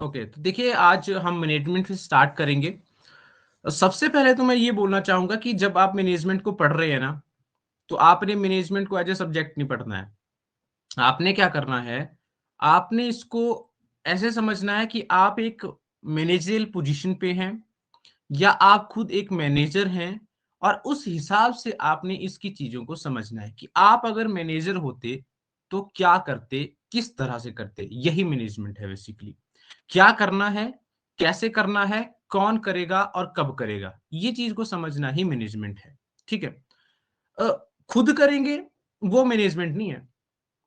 Okay, तो देखिए आज हम मैनेजमेंट से स्टार्ट करेंगे। सबसे पहले तो मैं ये बोलना चाहूँगा कि जब आप मैनेजमेंट को पढ़ रहे हैं ना, तो आपने मैनेजमेंट को एज़ अ सब्जेक्ट नहीं पढ़ना है। आपने क्या करना है, आपने इसको ऐसे समझना है कि आप एक मैनेजरियल पोज़ीशन पे हैं या आप खुद एक मैनेजर हैं और उस हिसाब से आपने इसकी चीज़ों को समझना है कि आप अगर मैनेजर होते, तो क्या करते, किस तरह से करते? यही मैनेजमेंट है बेसिकली। क्या करना है, कैसे करना है, कौन करेगा और कब करेगा? ये चीज़ को समझना ही मैनेजमेंट है, ठीक है? अ, खुद करेंगे, वो मैनेजमेंट नहीं है।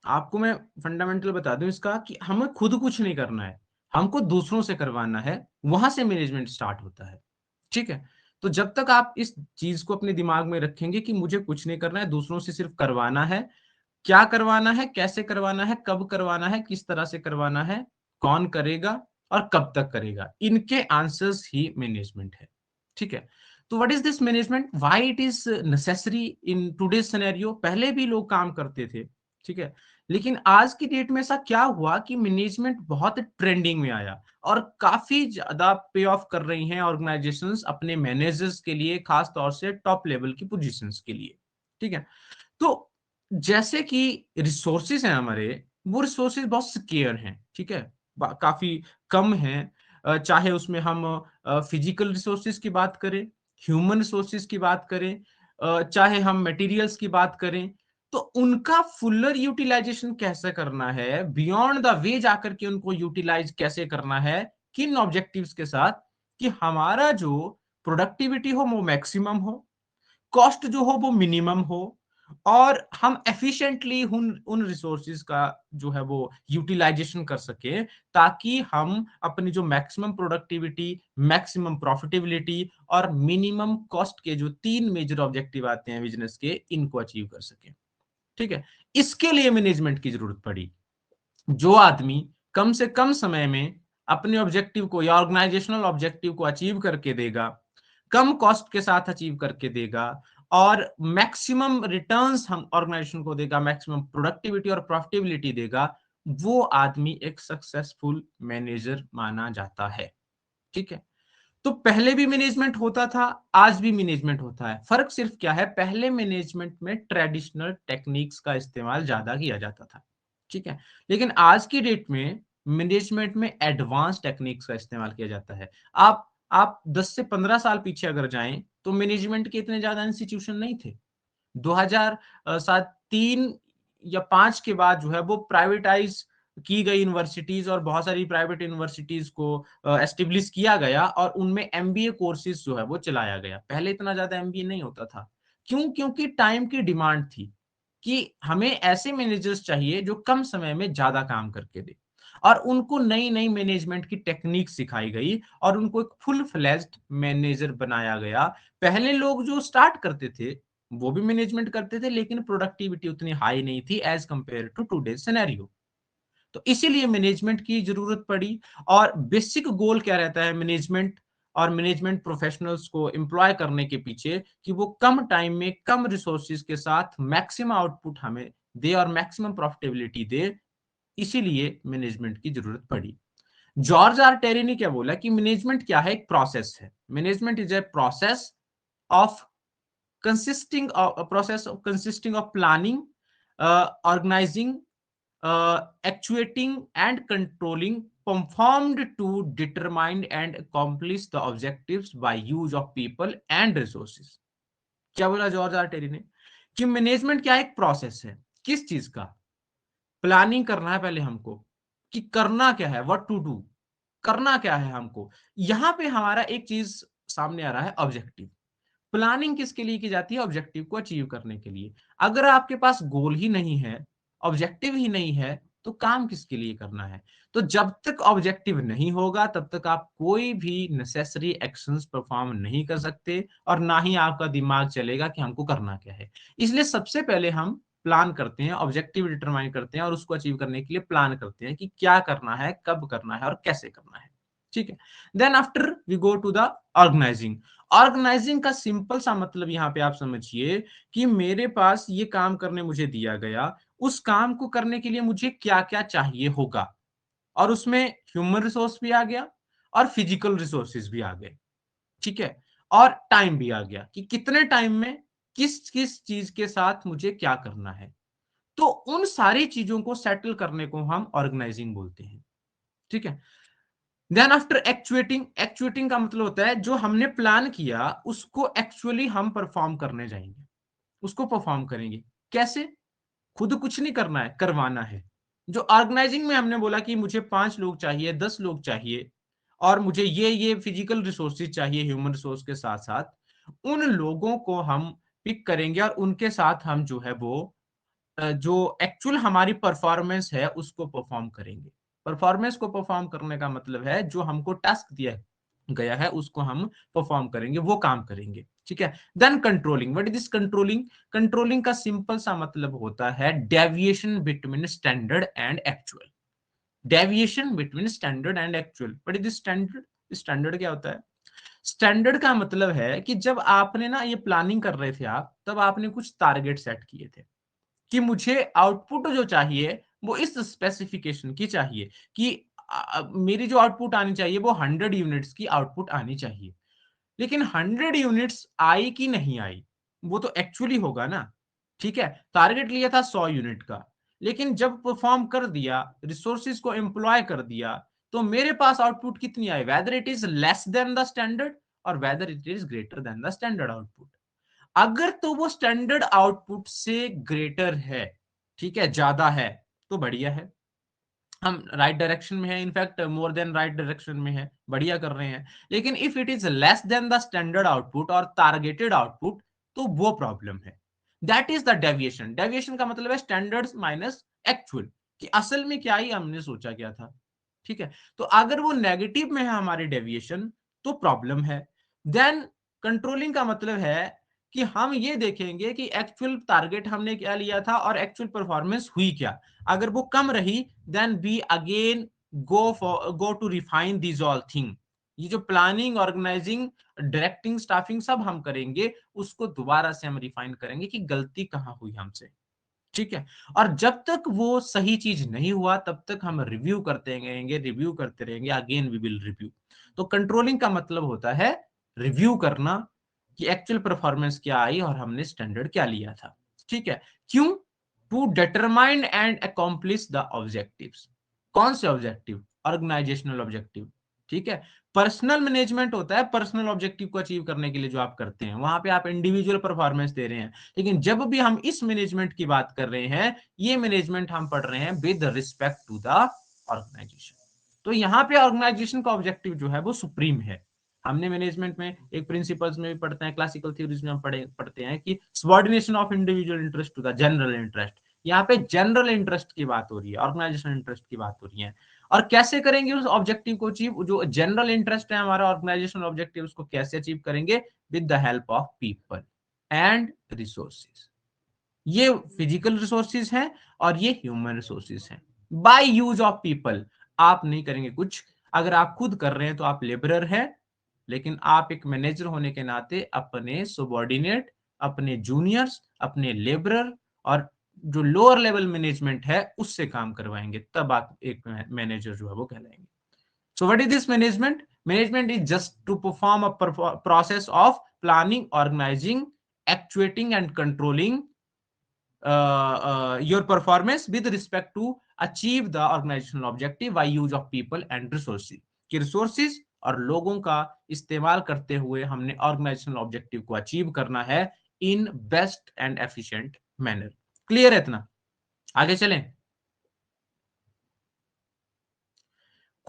आपको मैं फंडामेंटल बता दूँ इसका कि हमें खुद कुछ नहीं करना है, हमको दूसरों से करवाना है, वहाँ से मैनेजमेंट स्टार्ट होता है, ठीक है? तो जब तक आप इस चीज़ को अपने दिमाग में रखेंगे कि मुझे कुछ नहीं करना है, दूसरों से सिर्फ करवाना है, क्या करवाना है, कैसे करवाना है, कब करवाना है, किस तरह से करवाना है, कौन करेगा और कब तक करेगा, इनके आंसर्स ही मैनेजमेंट है, ठीक है? तो what is this management? Why it is necessary in today's scenario? पहले भी लोग काम करते थे, ठीक है? लेकिन आज की डेट में ऐसा क्या हुआ कि मैनेजमेंट बहुत ट्रेंडिंग में आया और काफ़ी ज़्यादा पे ऑफ कर रही हैं ऑर्गनाइज़ेशंस अपने मैनेजर्स के लिए, खास तौर से टॉप लेवल की पोज़ीशंस के लिए, ठीक है? तो जैसे कि रिसोर्सेज हैं हमारे, वो रिसोर्सेज बहुत स्केयर हैं, ठीक है? काफ़ी कम हैं। चाहे उसमें हम फिजिकल रिसोर्सेज की बात करें, ह्यूमन रिसोर्सेज की बात करें, चाहे हम मटेरियल्स की बात करें, तो उनका फुलर यूटिलाइजेशन कैसे करना है, बियॉन्ड द वे जाकर के उनको यूटिलाइज कैसे करना है, किन ऑब्जेक्टिव्स के साथ, कि हमारा जो प्रोडक्टिविटी हो वो मैक्सिमम हो, कॉस्ट जो हो वो मिनिमम हो और हम एफिशिएंटली उन उन रिसोर्सेज का जो है वो यूटिलाइजेशन कर सके, ताकि हम अपनी जो मैक्सिमम प्रोडक्टिविटी, मैक्सिमम प्रॉफिटेबिलिटी और मिनिमम कॉस्ट के जो तीन मेजर ऑब्जेक्टिव आते हैं बिजनेस के, इनको अचीव कर सके, ठीक है? इसके लिए मैनेजमेंट की जरूरत पड़ी। जो आदमी कम से कम समय में अपने ऑब्जेक्टिव को या ऑर्गेनाइजेशनल ऑब्जेक्टिव को अचीव करके देगा, कम कॉस्ट के साथ अचीव करके देगा और मैक्सिमम रिटर्न्स हम ऑर्गेनाइजेशन को देगा, मैक्सिमम प्रोडक्टिविटी और प्रॉफिटेबिलिटी देगा, वो आदमी एक सक्सेसफुल मैनेजर माना जाता है, ठीक है? तो पहले भी मैनेजमेंट होता था, आज भी मैनेजमेंट होता है। फर्क सिर्फ क्या है, पहले मैनेजमेंट में ट्रेडिशनल टेक्निक्स का इस्तेमाल ज्यादा किया जाता था, ठीक है? लेकिन आज की डेट में मैनेजमेंट में एडवांस टेक्निक्स का इस्तेमाल किया जाता है। आप 10 से 15 साल पीछे अगर जाएं, तो मैनेजमेंट के इतने ज्यादा इंस्टीट्यूशन नहीं थे। 2007 3 या 5 के बाद जो है वो प्राइवेटाइज की गई यूनिवर्सिटीज और बहुत सारी प्राइवेट यूनिवर्सिटीज को एस्टेब्लिश किया गया और उनमें एमबीए कोर्सेज जो है वो चलाया गया। पहले इतना ज्यादा एमबीए नहीं होता था। क्यों? क्योंकि टाइम की डिमांड थी कि हमें ऐसे मैनेजर्स चाहिए जो कम समय में ज्यादा काम करके दे, और उनको नई नई मैनेजमेंट की टेक्निक सिखाई गई और उनको एक फुल फ्लेज्ड मैनेजर बनाया गया। पहले लोग जो स्टार्ट करते थे वो भी मैनेजमेंट करते थे, लेकिन प्रोडक्टिविटी उतनी हाई नहीं थी as compare to today scenario. तो इसीलिए मैनेजमेंट की जरूरत पड़ी। और बेसिक गोल क्या रहता है मैनेजमेंट और मैनेजमेंट प्रोफेशनल्स को एम्प्लॉय करने के पीछे, कि वो कम टाइम में कम रिसोर्सेज के साथ मैक्सिमम आउटपुट हमें दे और मैक्सिमम प्रॉफिटेबिलिटी दे। इसीलिए मैनेजमेंट की जरूरत पड़ी। जॉर्ज आर टेरी ने क्या बोला कि मैनेजमेंट क्या है, एक प्रोसेस है। Management is a process of consisting of planning, organizing, actuating and controlling, performed to determine and accomplish the objectives by use of people and resources। क्या बोला जॉर्ज आर टेरी ने कि मैनेजमेंट क्या एक प्रोसेस है। किस चीज का? प्लानिंग करना है पहले हमको, कि करना क्या है, व्हाट टू डू, करना क्या है हमको। यहां पे हमारा एक चीज सामने आ रहा है, ऑब्जेक्टिव। प्लानिंग किसके लिए की जाती है? ऑब्जेक्टिव को अचीव करने के लिए। अगर आपके पास गोल ही नहीं है, ऑब्जेक्टिव ही नहीं है, तो काम किसके लिए करना है? तो जब तक ऑब्जेक्टिव नहीं होगा तब तक आप कोई भी नेसेसरी एक्शंस परफॉर्म नहीं कर सकते और ना ही आपका दिमाग चलेगा कि हमको करना क्या है। इसलिए सबसे पहले हम प्लान करते हैं, ऑब्जेक्टिव डिटरमाइन करते हैं और उसको अचीव करने के लिए प्लान करते हैं कि क्या करना है, कब करना है और कैसे करना है, ठीक है? Then after we go to the organising. Organising का सिंपल सा मतलब यहां पे आप समझिए कि मेरे पास ये काम करने मुझे दिया गया, उस काम को करने के लिए मुझे क्या क्या चाहिए होगा। और उसमें ह्यूमन रिसोर्स भी आ गया और फिजिकल रिसोर्सेज भी आ गए, ठीक है, और टाइम भी आ गया कि कितने टाइम में किस किस चीज के साथ मुझे क्या करना है। तो उन सारी चीजों को सेटल करने को हम ऑर्गेनाइजिंग बोलते हैं, ठीक है। देन आफ्टर एक्चुएटिंग, एक्चुएटिंग का मतलब होता है जो हमने प्लान किया उसको एक्चुअली हम परफॉर्म करने जाएंगे, उसको परफॉर्म करेंगे। कैसे? खुद कुछ नहीं करना है, करवाना है। जो ऑर्गेनाइजिंग में हमने बोला कि मुझे 5 लोग चाहिए, 10 लोग चाहिए, और मुझे ये फिजिकल रिसोर्सेज चाहिए ह्यूमन रिसोर्स के साथ साथ, उन लोगों को हम पिक करेंगे और उनके साथ हम जो है वो जो एक्चुअल हमारी परफॉर्मेंस है उसको परफॉर्म करेंगे। परफॉर्मेंस को परफॉर्म करने का मतलब है जो हमको टास्क दिया गया है उसको हम परफॉर्म करेंगे, वो काम करेंगे, ठीक है। Then controlling, what is this controlling? Controlling का सिंपल सा मतलब होता है deviation between standard and actual. Deviation between standard and actual, what is this standard? Standard क्या होता है? स्टैंडर्ड का मतलब है कि जब आपने ना ये प्लानिंग कर रहे थे आप, तब आपने कुछ टारगेट सेट किए थे कि मुझे आउटपुट जो चाहिए वो इस स्पेसिफिकेशन की चाहिए कि मेरी जो आउटपुट आनी चाहिए वो 100 यूनिट्स की आउटपुट आनी चाहिए। लेकिन 100 यूनिट्स आई कि नहीं आई वो तो एक्चुअली होगा ना, ठीक है। टारगेट लिया था 100 यूनिट का, लेकिन जब परफॉर्म कर दिया, रिसोर्सेज को एम्प्लॉय कर दिया, तो मेरे पास आउटपुट कितनी आई, whether it is less than the standard और whether it is greater than the standard output. अगर तो वो स्टैंडर्ड आउटपुट से ग्रेटर है, ठीक है, ज्यादा है, तो बढ़िया है, हम राइट डायरेक्शन में है, in fact more than right direction में है, बढ़िया कर रहे हैं। लेकिन if it is less than the standard output और टारगेटेड आउटपुट, तो वो प्रॉब्लम है। That is the deviation. Deviation का मतलब है स्टैंडर्ड्स माइनस एक्चुअल, कि असल में क्या ही हमने सोचा क्या था, ठीक है। तो अगर वो नेगेटिव में है हमारी डेविएशन, तो प्रॉब्लम है। देन कंट्रोलिंग का मतलब है कि हम ये देखेंगे कि एक्चुअल टारगेट हमने क्या लिया था और एक्चुअल परफॉर्मेंस हुई क्या। अगर वो कम रही, then we again go to refine these all thing. ये जो प्लानिंग, ऑर्गेनाइजिंग, डायरेक्टिंग, स्टाफिंग सब हम करेंगे, उसको दोबारा से हम रिफाइन करेंगे कि गलती कहाँ हुई हमसे, ठीक है। और जब तक वो सही चीज नहीं हुआ तब तक हम रिव्यू करते रहेंगे, रिव्यू करते रहेंगे, अगेन वी विल रिव्यू। तो कंट्रोलिंग का मतलब होता है रिव्यू करना कि एक्चुअल परफॉर्मेंस क्या आई और हमने स्टैंडर्ड क्या लिया था, ठीक है। क्यों? To determine and accomplish the objectives. कौन से ऑब्जेक्टिव? ऑर्गेनाइजेशनल ऑब्जेक्टिव, ठीक है। पर्सनल मैनेजमेंट होता है पर्सनल ऑब्जेक्टिव को अचीव करने के लिए जो आप करते हैं, वहां पे आप इंडिविजुअल परफॉर्मेंस दे रहे हैं। लेकिन जब भी हम इस मैनेजमेंट की बात कर रहे हैं, ये मैनेजमेंट हम पढ़ रहे हैं with respect to the organisation. तो यहाँ पे ऑर्गेनाइजेशन का ऑब्जेक्टिव जो है वो सुप्रीम है। हमने मैनेजमेंट में एक प्रिंसिपल्स में भी पढ़ते हैं, क्लासिकल थ्योरीज में हम पढ़ते हैं कि subordination of individual interest to the general interest. यहाँ पे जनरल इंटरेस्ट की बात हो रही है, ऑर्गेनाइजेशन इंटरेस्ट की बात हो रही है। और कैसे करेंगे उस ऑब्जेक्टिव को अचीव? जो जनरल इंटरेस्ट है हमारा ऑर्गेनाइजेशनल ऑब्जेक्टिव, उसको कैसे अचीव करेंगे? With the help of people and resources. ये फिजिकल रिसोर्सेज हैं और ये ह्यूमन रिसोर्सेज हैं। बाय यूज ऑफ पीपल आप नहीं करेंगे कुछ। अगर आप खुद कर रहे हैं तो आप लेबरर हैं, लेकिन आप एक मैनेजर होने के नाते अपने सबॉर्डिनेट, अपने जूनियर्स, अपने लेबरर और जो लोअर लेवल मैनेजमेंट है उससे काम करवाएंगे, तब आप एक मैनेजर जो है वो कहलाएंगे। So what is this management? Management is just to perform a process of planning, organizing, actuating and controlling your performance with respect to achieve the organizational objective by use of people and resources. कि resources और लोगों का इस्तेमाल करते हुए हमने organisational objective को achieve करना है in best and efficient manner. Clear है इतना? आगे चलें।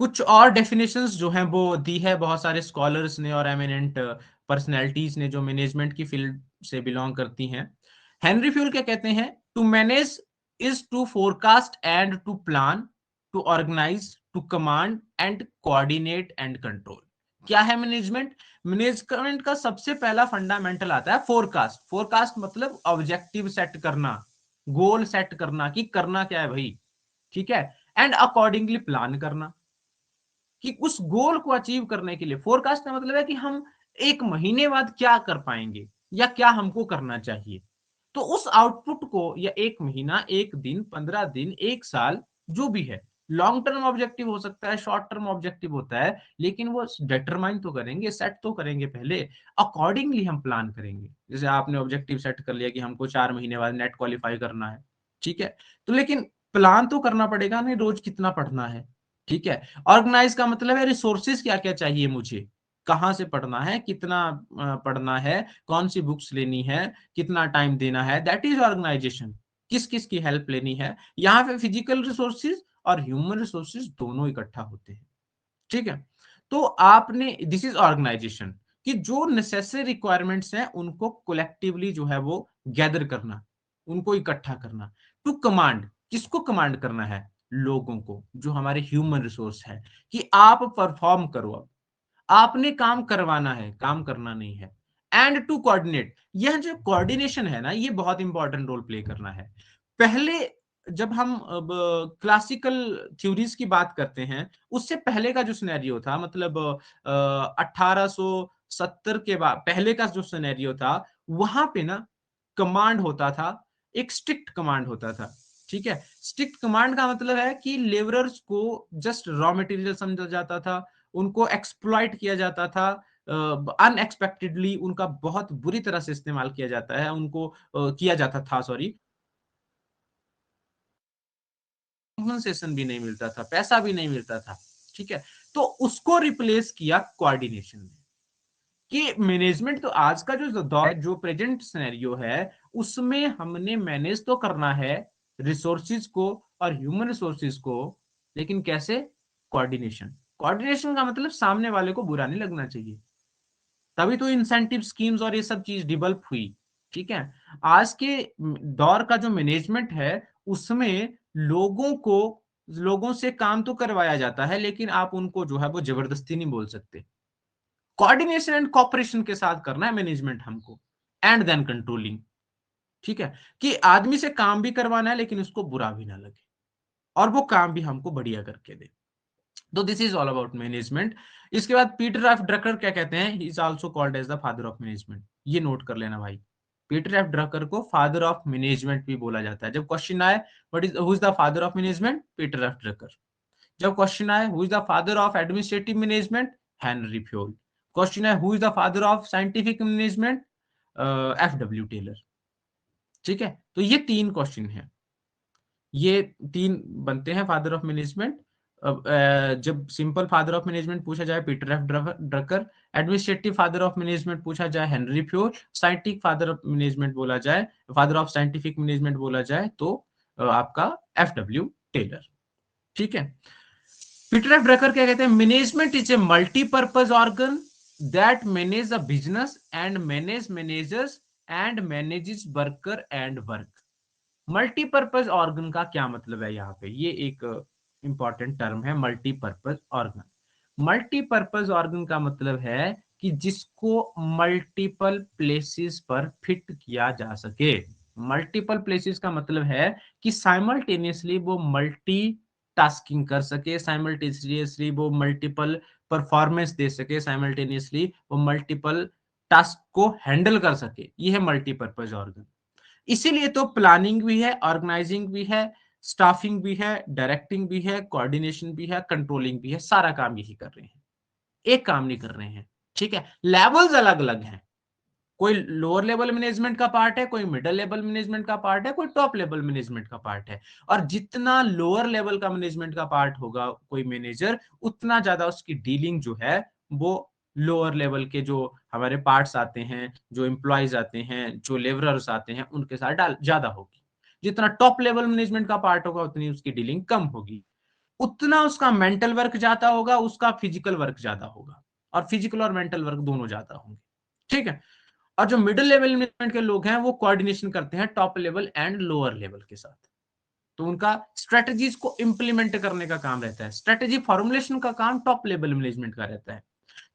कुछ और डेफिनेशंस जो हैं वो दी है बहुत सारे स्कॉलर्स ने और एमिनेंट पर्सनैलिटीज ने जो मैनेजमेंट की फील्ड से बिलोंग करती हैं। हेनरी फ्यूल क्या कहते हैं? To manage is to forecast and to plan, to organise, to command and coordinate and control. क्या है मैनेजमेंट? मैनेजमेंट का सबसे पहला फंडामेंटल आता है फोरकास्ट। फोरकास्ट मतलब ऑब्जेक्टिव सेट करना, गोल सेट करना कि करना क्या है भाई, ठीक है। एंड अकॉर्डिंगली प्लान करना कि उस गोल को अचीव करने के लिए। फोरकास्ट का मतलब है कि हम एक महीने बाद क्या कर पाएंगे या क्या हमको करना चाहिए। तो उस आउटपुट को, या एक महीना, एक दिन, 15 दिन, एक साल, जो भी है, लॉन्ग टर्म ऑब्जेक्टिव हो सकता है, शॉर्ट टर्म ऑब्जेक्टिव होता है, लेकिन वो डिटरमाइन तो करेंगे, सेट तो करेंगे पहले, अकॉर्डिंगली हम प्लान करेंगे। जैसे आपने ऑब्जेक्टिव सेट कर लिया कि हमको 4 महीने बाद नेट क्वालिफाई करना है, ठीक है, तो लेकिन प्लान तो करना पड़ेगा नहीं, रोज कितना पढ़ना है, ठीक है। ऑर्गेनाइज का मतलब है रिसोर्सेज क्या क्या चाहिए मुझे, कहाँ से पढ़ना है, कितना पढ़ना है, कौन सी बुक्स लेनी है, कितना टाइम देना है, दैट इज ऑर्गेनाइजेशन। किस किस की हेल्प लेनी है, यहाँ पे फिजिकल रिसोर्सेज और ह्यूमन रिसोर्सेज दोनों इकट्ठा होते हैं, ठीक है। तो आपने, दिस इज ऑर्गेनाइजेशन, कि जो नेसेसरी रिक्वायरमेंट्स हैं उनको कोलेक्टिवली जो है वो गैदर करना, उनको इकट्ठा करना। टू कमांड, किसको कमांड करना है, लोगों को, जो हमारे ह्यूमन रिसोर्स है, कि आप परफॉर्म करो, अब आपने काम करवाना है, काम करना नहीं है। एंड टू कोऑर्डिनेट, यह जो कोऑर्डिनेशन है ना, ये बहुत इंपॉर्टेंट रोल प्ले करना है। पहले जब हम क्लासिकल थ्योरीज की बात करते हैं, उससे पहले का जो सिनेरियो था, मतलब 1870 के बाद पहले का जो सिनेरियो था, वहां पे ना कमांड होता था, एक स्ट्रिक्ट कमांड होता था, ठीक है। स्ट्रिक्ट कमांड का मतलब है कि लेबरर्स को जस्ट रॉ मटेरियल समझा जाता था, उनको एक्सप्लॉइट किया जाता था, अनएक्सपेक्टेडली उनका बहुत बुरी तरह से इस्तेमाल किया जाता है, उनको किया जाता था, सॉरी, कॉम्पनसेशन भी नहीं मिलता था, पैसा भी नहीं मिलता था, ठीक है। तो उसको रिप्लेस किया कोऑर्डिनेशन ने, कि मैनेजमेंट तो आज का जो दौर है, जो प्रेजेंट सिनेरियो है, उसमें हमने मैनेज तो करना है रिसोर्सिस को और ह्यूमन रिसोर्सिस को, लेकिन कैसे, कोऑर्डिनेशन। कोऑर्डिनेशन का मतलब सामने वाले को बुरा नहीं लगना चाहिए, तभी तो इंसेंटिव स्कीम्स और ये सब चीज डेवलप हुई, ठीक है। आज के दौर का जो मैनेजमेंट है, उसमें लोगों को, लोगों से काम तो करवाया जाता है, लेकिन आप उनको जो है वो जबरदस्ती नहीं बोल सकते। कोऑर्डिनेशन एंड कॉपरेशन के साथ करना है मैनेजमेंट हमको, एंड देन कंट्रोलिंग, ठीक है, कि आदमी से काम भी करवाना है लेकिन उसको बुरा भी ना लगे, और वो काम भी हमको बढ़िया करके दे। तो this is all about management. इसके बाद पीटर एफ ड्रकर क्या कहते हैं, he is also called as the father of management, ये नोट कर लेना भाई। पीटर एफ ड्रकर को फादर ऑफ मैनेजमेंट भी बोला जाता है। जब क्वेश्चन आए what is, who is the father of management, Peter F Drucker. जब क्वेश्चन आए who is the father of administrative management, Henri Fayol. Question है who is the father of scientific management, F W Taylor, ठीक है। तो ये 3 question है, ये 3 बनते हैं फादर ऑफ मैनेजमेंट। जब सिंपल फादर ऑफ मैनेजमेंट पूछा जाए Peter F Drucker, administrative father of management पूछा जाए Henry Fayol, scientific father of management बोला जाए, फादर ऑफ साइंटिफिक मैनेजमेंट बोला जाए तो आपका एफ डब्ल्यू टेलर, ठीक है। पीटर एफ ड्रकर क्या कहते हैं, management is A multipurpose organ that manage a business and manage managers and manages worker and work. Multipurpose organ का क्या मतलब है, यहाँ पे ये एक इंपॉर्टेंट टर्म है, मल्टीपर्पज ऑर्गन। मल्टीपर्पज ऑर्गन का मतलब है कि जिसको मल्टीपल प्लेसेस पर फिट किया जा सके। मल्टीपल प्लेसेस का मतलब है कि साइमल्टेनियसली वो मल्टी टास्किंग कर सके, साइमल्टेनियसली वो मल्टीपल परफॉर्मेंस दे सके, साइमल्टेनियसली वो मल्टीपल टास्क को हैंडल कर सके, ये है मल्टीपर्पज ऑर्गन। इसीलिए तो प्लानिंग भी है, ऑर्गेनाइजिंग भी है, स्टाफिंग भी है, डायरेक्टिंग भी है, कोऑर्डिनेशन भी है, कंट्रोलिंग भी है, सारा काम यही कर रहे हैं, एक काम नहीं कर रहे हैं, ठीक है। लेवल्स अलग अलग हैं, कोई लोअर लेवल मैनेजमेंट का पार्ट है, कोई मिडिल लेवल मैनेजमेंट का पार्ट है, कोई टॉप लेवल मैनेजमेंट का पार्ट है। और जितना लोअर लेवल का मैनेजमेंट का पार्ट होगा कोई मैनेजर, उतना ज्यादा उसकी डीलिंग जो है वो लोअर लेवल के जो हमारे पार्ट्स आते हैं, जो एम्प्लॉयज आते हैं, जो लेबरर्स आते हैं, उनके साथ ज्यादा होगी। जितना टॉप लेवल मैनेजमेंट का पार्ट होगा उतनी उसकी डीलिंग कम होगी, उतना उसका मेंटल वर्क ज्यादा होगा, उसका फिजिकल वर्क ज्यादा होगा, और फिजिकल और मेंटल वर्क दोनों ज्यादा होंगे, ठीक है। और जो मिडिल लेवल मैनेजमेंट के लोग हैं वो कोऑर्डिनेशन करते हैं top level and lower level के साथ, तो उनका स्ट्रेटजीज को इंप्लीमेंट करने का काम रहता है, स्ट्रेटजी फॉर्मुलेशन का काम टॉप लेवल मैनेजमेंट का रहता है।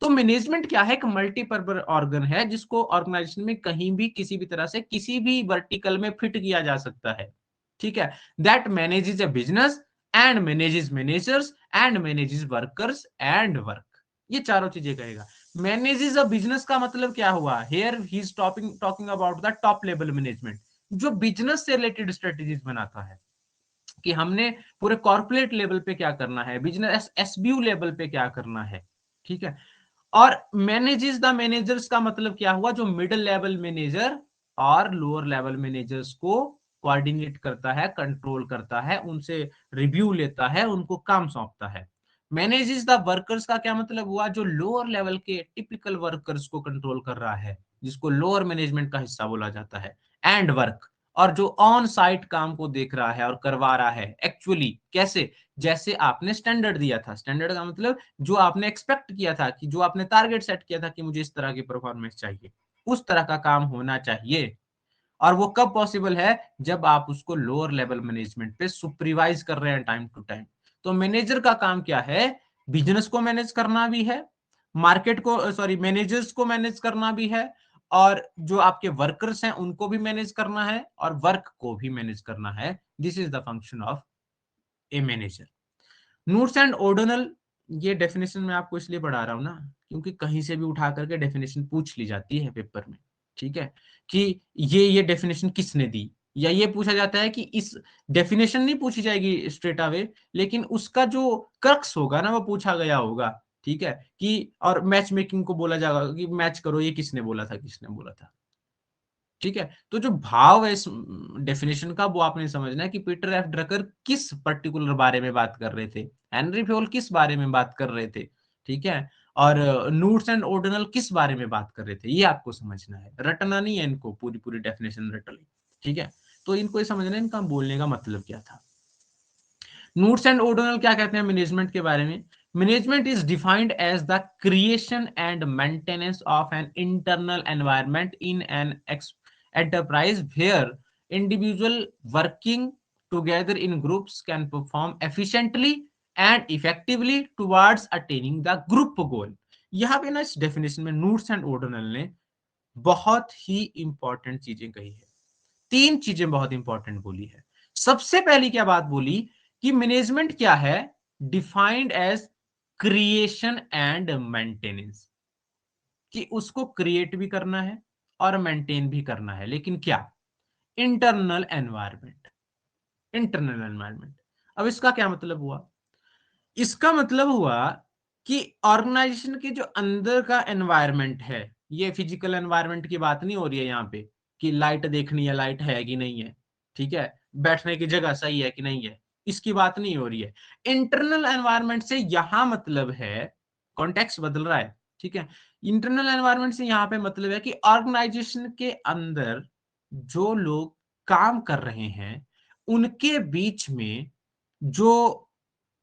तो मैनेजमेंट क्या है, एक मल्टीपर्पज ऑर्गन है जिसको ऑर्गेनाइजेशन में कहीं भी किसी भी तरह से किसी भी वर्टिकल में फिट किया जा सकता है, ठीक है। That manages a business and manages managers and manages workers and work, ये चारों चीजें करेगा। मैनेजेस अ बिजनेस का मतलब क्या हुआ, here he is talking about the top level management, जो बिजनेस से रिलेटेड स्ट्रेटेजीज बनाता है, कि हमने पूरे कॉर्पोरेट लेवल पे क्या करना है, बिजनेस एसबीयू लेवल पे क्या करना है, ठीक है। और मैनेजेस द मैनेजर्स का मतलब क्या हुआ, जो मिडिल लेवल मैनेजर और लोअर लेवल मैनेजर्स को कोऑर्डिनेट करता है, कंट्रोल करता है, उनसे रिव्यू लेता है, उनको काम सौंपता है। मैनेजेस द वर्कर्स का क्या मतलब हुआ, जो लोअर लेवल के टिपिकल वर्कर्स को कंट्रोल कर रहा है, जिसको लोअर मैनेजमेंट का हिस्सा बोला जाता है। एंड वर्क, और जो ऑन साइट काम को देख रहा है और करवा रहा है एक्चुअली कैसे, जैसे आपने स्टैंडर्ड दिया था। स्टैंडर्ड का मतलब जो आपने एक्सपेक्ट किया था, कि जो आपने टारगेट सेट किया था कि मुझे इस तरह की परफॉर्मेंस चाहिए, उस तरह का काम होना चाहिए। और वो कब पॉसिबल है, जब आप उसको लोअर लेवल मैनेजमेंट पे सुपरवाइज कर रहे हैं टाइम टू टाइम। तो मैनेजर का काम क्या है, बिजनेस को मैनेज करना भी है, मार्केट को सॉरी मैनेजर्स को मैनेज करना भी है, और जो आपके वर्कर्स हैं उनको भी मैनेज करना है, और वर्क को भी मैनेज करना है। This is the function of a manager. Nuts and O'Donnell, ये डेफिनेशन मैं आपको इसलिए पढ़ा रहा हूं ना, क्योंकि कहीं से भी उठा करके डेफिनेशन पूछ ली जाती है पेपर में, ठीक है, कि ये डेफिनेशन किसने दी, या ये पूछा जाता है कि इस डेफिनेशन नहीं पूछी जाएगी स्ट्रेट अवे, लेकिन उसका जो क्रक्स होगा ना वो पूछा गया होगा, ठीक है, कि और मैच मेकिंग को बोला जाएगा कि मैच करो ये किसने बोला था, किसने बोला था, ठीक है। तो जो भाव है इस डेफिनेशन का, वो आपने समझना है कि पीटर एफ ड्रकर किस पर्टिकुलर बारे में बात कर रहे थे, हेनरी फ्योल किस बारे में बात कर रहे थे, ठीक है, और नूट्स एंड ओर्डिनल किस बारे में बात कर रहे थे, ये आपको समझना है, रटना नहीं है इनको, पूरी पूरी डेफिनेशन रट ली, ठीक है। तो इनको ये समझना है इनका बोलने का मतलब क्या था। नूट्स एंड ओर्डिनल क्या कहते हैं मैनेजमेंट के बारे में। Management is defined as the creation and maintenance of an internal environment in an enterprise where individual working together in groups can perform efficiently and effectively towards attaining the group goal। यहां पे ना इस definition में nuts and ordinal ने बहुत ही important चीजें कही है, तीन चीजें बहुत इंपॉर्टेंट बोली है। सबसे पहली क्या बात बोली कि मैनेजमेंट क्या है, defined as creation and maintenance, कि उसको क्रिएट भी करना है और मेंटेन भी करना है, लेकिन क्या, इंटरनल एनवायरमेंट, इंटरनल एनवायरमेंट। अब इसका क्या मतलब हुआ, इसका मतलब हुआ कि ऑर्गेनाइजेशन के जो अंदर का एनवायरमेंट है, ये फिजिकल एनवायरमेंट की बात नहीं हो रही है यहाँ पे कि लाइट देखनी है, लाइट है कि नहीं है, ठीक है, बैठने की जगह सही है कि नहीं है, इसकी बात नहीं हो रही है। इंटरनल एनवायरमेंट से यहां मतलब है, कॉन्टेक्स्ट बदल रहा है, ठीक है। इंटरनल एनवायरमेंट से यहां पे मतलब है कि ऑर्गेनाइजेशन के अंदर जो लोग काम कर रहे हैं उनके बीच में जो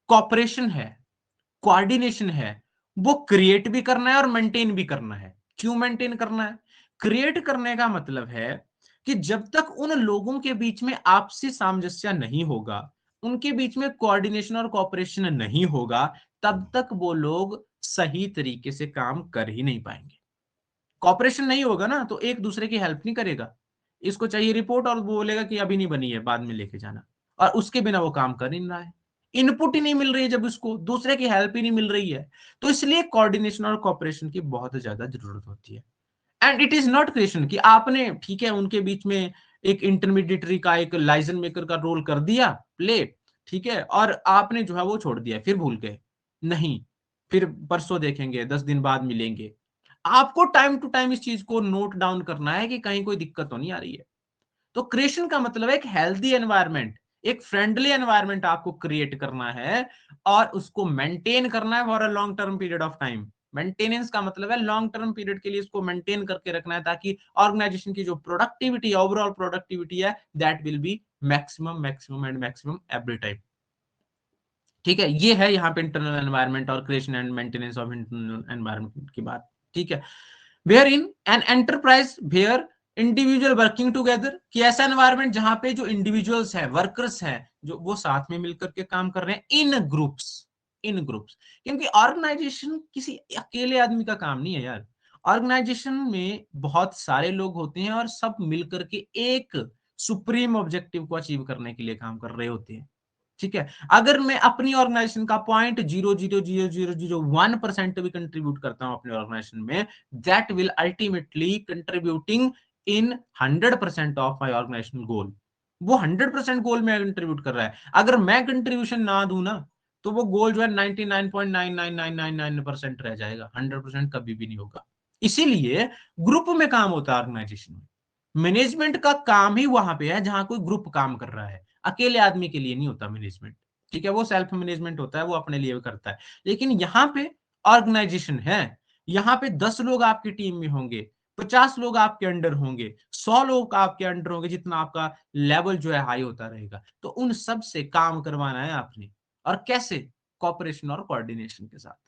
कॉपरेशन है, कोऑर्डिनेशन है, वो क्रिएट भी करना है और मेंटेन भी करना है। क्यों मेंटेन करना है, क्रिएट करने का मतलब है कि जब तक उन लोगों के बीच में आपसी सामंजस्य नहीं होगा, उनके बीच में कोऑर्डिनेशन और कोऑपरेशन नहीं होगा, तब तक वो लोग सही तरीके से काम कर ही नहीं पाएंगे। कॉपरेशन नहीं होगा ना तो एक दूसरे की हेल्प नहीं करेगा, इसको चाहिए रिपोर्ट और वो बोलेगा कि अभी नहीं बनी है, बाद में लेके जाना, और उसके बिना वो काम कर ही नहीं रहा है, इनपुट ही नहीं मिल रही है, जब उसको दूसरे की हेल्प ही नहीं मिल रही है, तो इसलिए कोऑर्डिनेशन और कॉपरेशन की बहुत ज्यादा जरूरत होती है। And it is not creation कि आपने ठीक है उनके बीच में एक इंटरमीडिएटरी का, एक लाइजन मेकर का रोल कर दिया प्ले, ठीक है, और आपने जो है वो छोड़ दिया, फिर भूल गए, नहीं, फिर परसों देखेंगे, 10 दिन बाद मिलेंगे। आपको टाइम टू टाइम इस चीज को नोट डाउन करना है कि कहीं कोई दिक्कत तो नहीं आ रही है। तो क्रिएशन का मतलब है एक हेल्दी एनवायरनमेंट, एक फ्रेंडली एनवायरनमेंट आपको क्रिएट करना है और उसको मेंटेन करना है for a long term period of time. Maintenance का मतलब है लॉन्ग टर्म पीरियड के लिए इसको मेंटेन करके रखना है, ताकि ऑर्गेनाइजेशन की जो प्रोडक्टिविटी, ओवरऑल प्रोडक्टिविटी है, that will be maximum maximum and maximum every time, ठीक है। ये है यहाँ पे इंटरनल एनवायरनमेंट और creation and maintenance of internal environment की बात, ठीक है। Where in an enterprise where individual working together, कि ऐसा एनवायरनमेंट जहां पे जो इंडिविजुअल्स है, वर्कर्स हैं, जो वो साथ में मिलकर के काम कर रहे हैं इन ग्रुप्स, इन ग्रुप्स, क्योंकि ऑर्गेनाइजेशन किसी अकेले आदमी का काम नहीं है यार। ऑर्गेनाइजेशन में बहुत सारे लोग होते हैं और सब मिलकर के एक सुप्रीम ऑब्जेक्टिव को अचीव करने के लिए काम कर रहे होते हैं, ठीक है। अगर मैं अपनी ऑर्गेनाइजेशन का 0.00001% भी कंट्रीब्यूट करता हूं अपने ऑर्गेनाइजेशन में, that will ultimately contributing in 100% of my organisational goal. वो 100% गोल में कंट्रीब्यूट कर रहा है। अगर मैं कंट्रीब्यूशन ना दूं ना, तो वो गोल जो है 99.99999% रह जाएगा, 100% कभी भी नहीं होगा। इसीलिए ग्रुप में काम होता है ऑर्गेनाइजेशन में। मैनेजमेंट का काम ही वहां पे है जहां कोई ग्रुप काम कर रहा है, अकेले आदमी के लिए नहीं होता मैनेजमेंट। ठीक है, वो सेल्फ मैनेजमेंट होता है, वो अपने लिए करता है। लेकिन यहाँ पे ऑर्गेनाइजेशन है, यहाँ पे 10 लोग आपकी टीम में होंगे, 50 लोग आपके अंडर होंगे, 100 लोग आपके अंडर होंगे, जितना आपका लेवल जो है हाई होता रहेगा। तो उन सब से काम करवाना है आपने। और कैसे? कॉपरेशन और कोऑर्डिनेशन के साथ।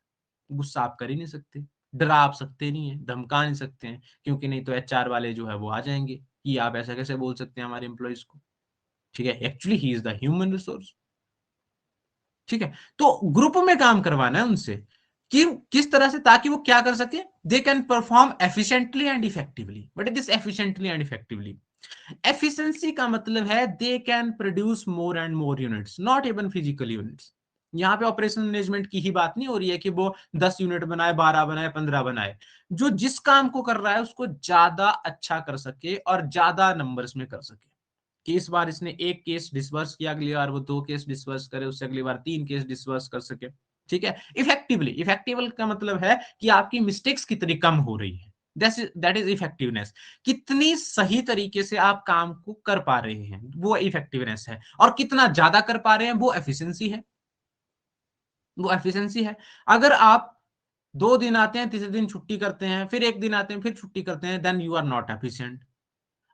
गुस्सा आप कर ही नहीं सकते, डरा आप सकते नहीं है, धमका नहीं सकते हैं, क्योंकि नहीं तो एचआर वाले जो है वो आ जाएंगे कि आप ऐसा कैसे बोल सकते हैं हमारे एम्प्लॉइज को। ठीक है, actually he is the human resource. ठीक है, तो ग्रुप में काम करवाना है उनसे कि किस तरह से, ताकि वो क्या कर सके, they can perform efficiently and effectively. But this efficiently and effectively, efficiency का मतलब है they can produce more and more units, not even physical units. यहाँ पे ऑपरेशन मैनेजमेंट की ही बात नहीं हो रही है कि वो 10 यूनिट बनाए, 12 बनाए, 15 बनाए। जो जिस काम को कर रहा है उसको ज्यादा अच्छा कर सके और ज्यादा नंबर्स में कर सके। कि इस बार इसने एक केस डिस्बर्स किया, अगली बार वो 2 केस डिस्बर्स करे, उससे अगली बार 3 केस डिस्बर्स कर सके। ठीक है, इफेक्टिवली, इफेक्टिवल का मतलब है कि आपकी मिस्टेक्स कितनी कम हो रही है, दैट इज इफेक्टिवनेस। कितनी सही तरीके से आप काम को कर पा रहे हैं, वो इफेक्टिवनेस है। और कितना ज्यादा कर पा रहे हैं, वो एफिशिएंसी है, वो एफिशिएंसी है। अगर आप 2 दिन आते हैं, तीसरे दिन छुट्टी करते हैं, फिर एक दिन आते हैं, फिर छुट्टी करते हैं, then you are not efficient.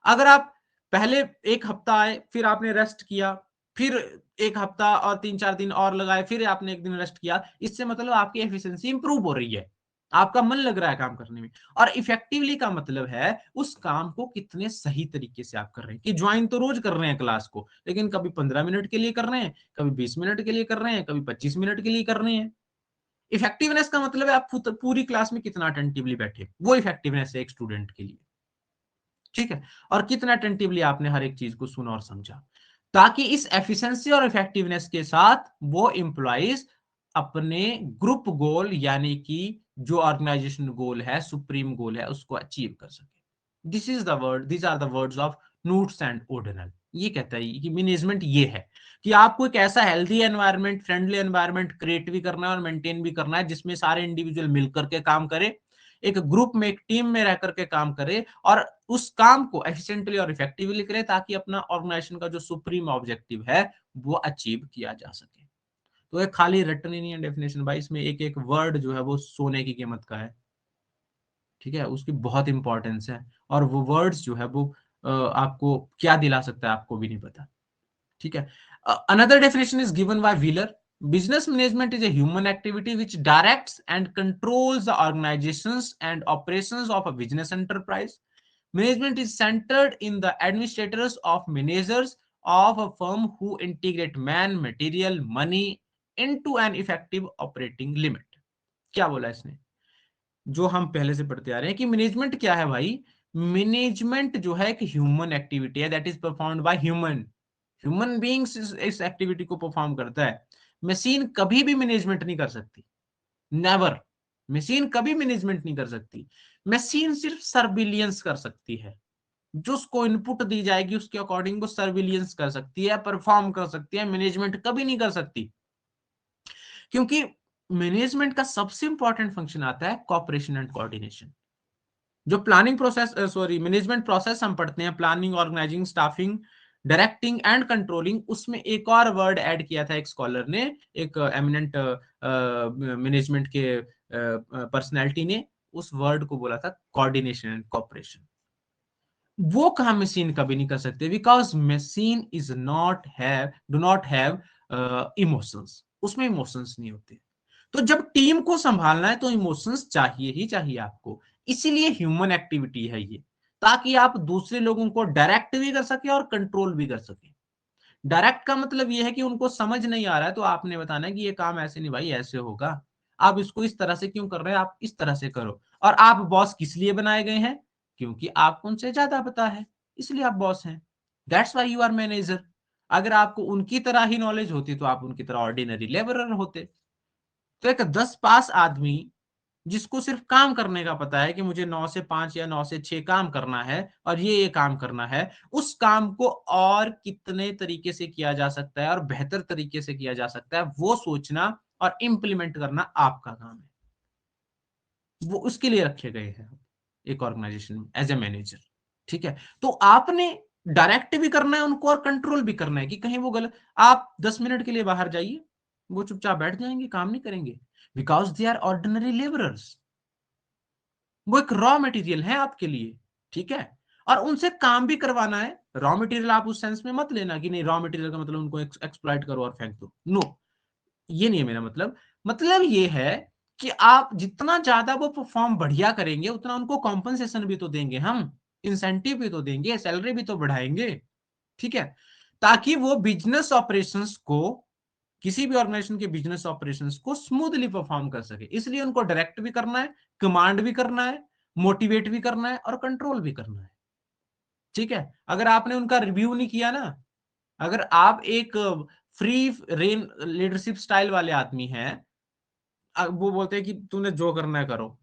अगर आप पहले एक हफ्ता आए, फिर आपने रेस्ट किया, फिर एक हफ्ता और 3-4 दिन और लगाए, फिर आपने एक दिन रेस्ट किया, इससे मतलब आपकी एफिशिएंसी इंप्रूव हो रही है, आपका मन लग रहा है काम करने में। और इफेक्टिवली का मतलब है उस काम को कितने सही तरीके से आप कर रहे हैं। कि ज्वाइन तो रोज कर रहे हैं क्लास को, लेकिन कभी 15 मिनट के लिए कर रहे हैं, कभी 20 मिनट के लिए कर रहे हैं, कभी 25 मिनट के लिए कर रहे हैं। इफेक्टिवनेस का मतलब है आप पूरी क्लास में कितना अटेंटिवली बैठे, वो इफेक्टिवनेस है एक स्टूडेंट के लिए। ठीक है, और कितना अटेंटिवली आपने हर एक चीज को सुना और समझा, ताकि इस एफिशिएंसी और इफेक्टिवनेस के साथ वो एम्प्लॉइज अपने ग्रुप गोल, यानी कि जो ऑर्गेनाइजेशन गोल है, सुप्रीम गोल है, उसको अचीव कर सके। This are the words of Koontz and O'Donnell. ये कहता है कि मैनेजमेंट ये है कि आपको एक ऐसा healthy environment, friendly environment create भी करना है और मेंटेन भी करना है, जिसमें सारे इंडिविजुअल मिलकर के काम करे, एक ग्रुप में, एक टीम में रह करके काम करे, और उस काम को एफिशिएंटली और इफेक्टिवली करे, ताकि अपना ऑर्गेनाइजेशन का जो सुप्रीम ऑब्जेक्टिव है वो अचीव किया जा सके। तो ये खाली रटन ही नहीं है डेफिनेशन भाई, इसमें एक एक वर्ड जो है वो सोने की कीमत का है। ठीक है, उसकी बहुत इंपॉर्टेंस है, और वो वर्ड्स जो है वो आपको क्या दिला सकता है आपको भी नहीं पता। ठीक है, another definition is given by wheeler. Business management is a human activity which directs and controls the organizations and operations of a business enterprise. Management is centered in the administrators of managers of a firm who integrate man, material, money into an effective operating limit. क्या बोला इसने? जो हम पहले से पढ़ते आ रहे हैं कि मैनेजमेंट क्या है भाई। मैनेजमेंट जो है एक ह्यूमन एक्टिविटी है, that is performed by human. Human beings इस एक्टिविटी को परफॉर्म करता है। मशीन कभी भी मैनेजमेंट नहीं कर सकती, नेवर। मशीन कभी मैनेजमेंट नहीं कर सकती। मशीन सिर्फ सर्विलियंस कर सकती है, जो उसको इनपुट दी जाएगी उसके अकॉर्डिंग वो सर्विलियंस कर सकती है, परफॉर्म कर सकती है, मैनेजमेंट कभी नहीं कर सकती। क्योंकि मैनेजमेंट का सबसे इंपॉर्टेंट फंक्शन आता है कॉपरेशन एंड कोऑर्डिनेशन। जो planning process, sorry, management process हम पढ़ते हैं, planning, organising, staffing, directing and controlling, उसमें एक और वर्ड ऐड किया था एक स्कॉलर ने, एक एमिनेंट मैनेजमेंट के पर्सनैलिटी ने, उस वर्ड को बोला था कोऑर्डिनेशन एंड कॉपरेशन। वो काम मशीन कभी नहीं कर सकते, because machine is not have, do not have emotions, उसमें इमोशंस नहीं होते। तो जब टीम को संभालना है तो इमोशंस चाहिए ही चाहिए आपको, इसीलिए ह्यूमन एक्टिविटी है ये, ताकि आप दूसरे लोगों को डायरेक्ट भी कर सके और कंट्रोल भी कर सके। डायरेक्ट का मतलब ये है कि उनको समझ नहीं आ रहा है तो आपने बताना है कि ये काम ऐसे नहीं भाई, ऐसे होगा, आप इसको इस तरह से क्यों कर रहे हैं, आप इस तरह से करो। और आप बॉस किस लिए बनाए गए हैं? क्योंकि आपको उनसे ज्यादा पता है, इसलिए आप बॉस हैं। That's why you are manager. अगर आपको उनकी तरह ही नॉलेज होती तो आप उनकी तरह ऑर्डिनरी लेबरर होते। तो एक 10 पास आदमी जिसको सिर्फ काम करने का पता है कि मुझे 9 से 5 या 9 से 6 काम करना है और ये काम करना है, उस काम को और कितने तरीके से किया जा सकता है और बेहतर तरीके से किया जा सकता है, वो सोचना और इंप्लीमेंट करना आपका काम है। वो उसके लिए रखे गए हैं एक ऑर्गेनाइजेशन में एज ए मैनेजर। ठीक है, तो आपने डायरेक्ट भी करना है उनको और कंट्रोल भी करना है कि कहीं वो गलत, आप 10 मिनट के लिए बाहर जाइए, वो चुपचाप बैठ जाएंगे, काम नहीं करेंगे, because they are ordinary labourers. वो एक रॉ मटेरियल है आपके लिए। ठीक है, और उनसे काम भी करवाना है। रॉ मटेरियल आप उस सेंस में मत लेना कि नहीं, रॉ मटेरियल का मतलब उनको एक्सप्लॉइट करो और फेंक दो, नो, ये नहीं है मेरा मतलब। मतलब ये है कि आप जितना ज्यादा वो परफॉर्म बढ़िया करेंगे, उतना उनको कॉम्पनसेशन भी तो देंगे हम, इंसेंटिव भी तो देंगे, सैलरी भी तो बढ़ाएंगे। ठीक है, ताकि वो बिजनेस ऑपरेशंस को, किसी भी ऑर्गेनाइजेशन के बिजनेस ऑपरेशंस को स्मूथली परफॉर्म कर सके। इसलिए उनको डायरेक्ट भी करना है, कमांड भी करना है, मोटिवेट भी करना है और कंट्रोल भी करना है। ठीक है, अगर आपने उनका रिव्यू नहीं किया ना, अगर आप एक फ्री रेन लीडरशिप स्टाइल वाले आदमी हैं, वो बोलते हैं कि तूने जो करना है करो,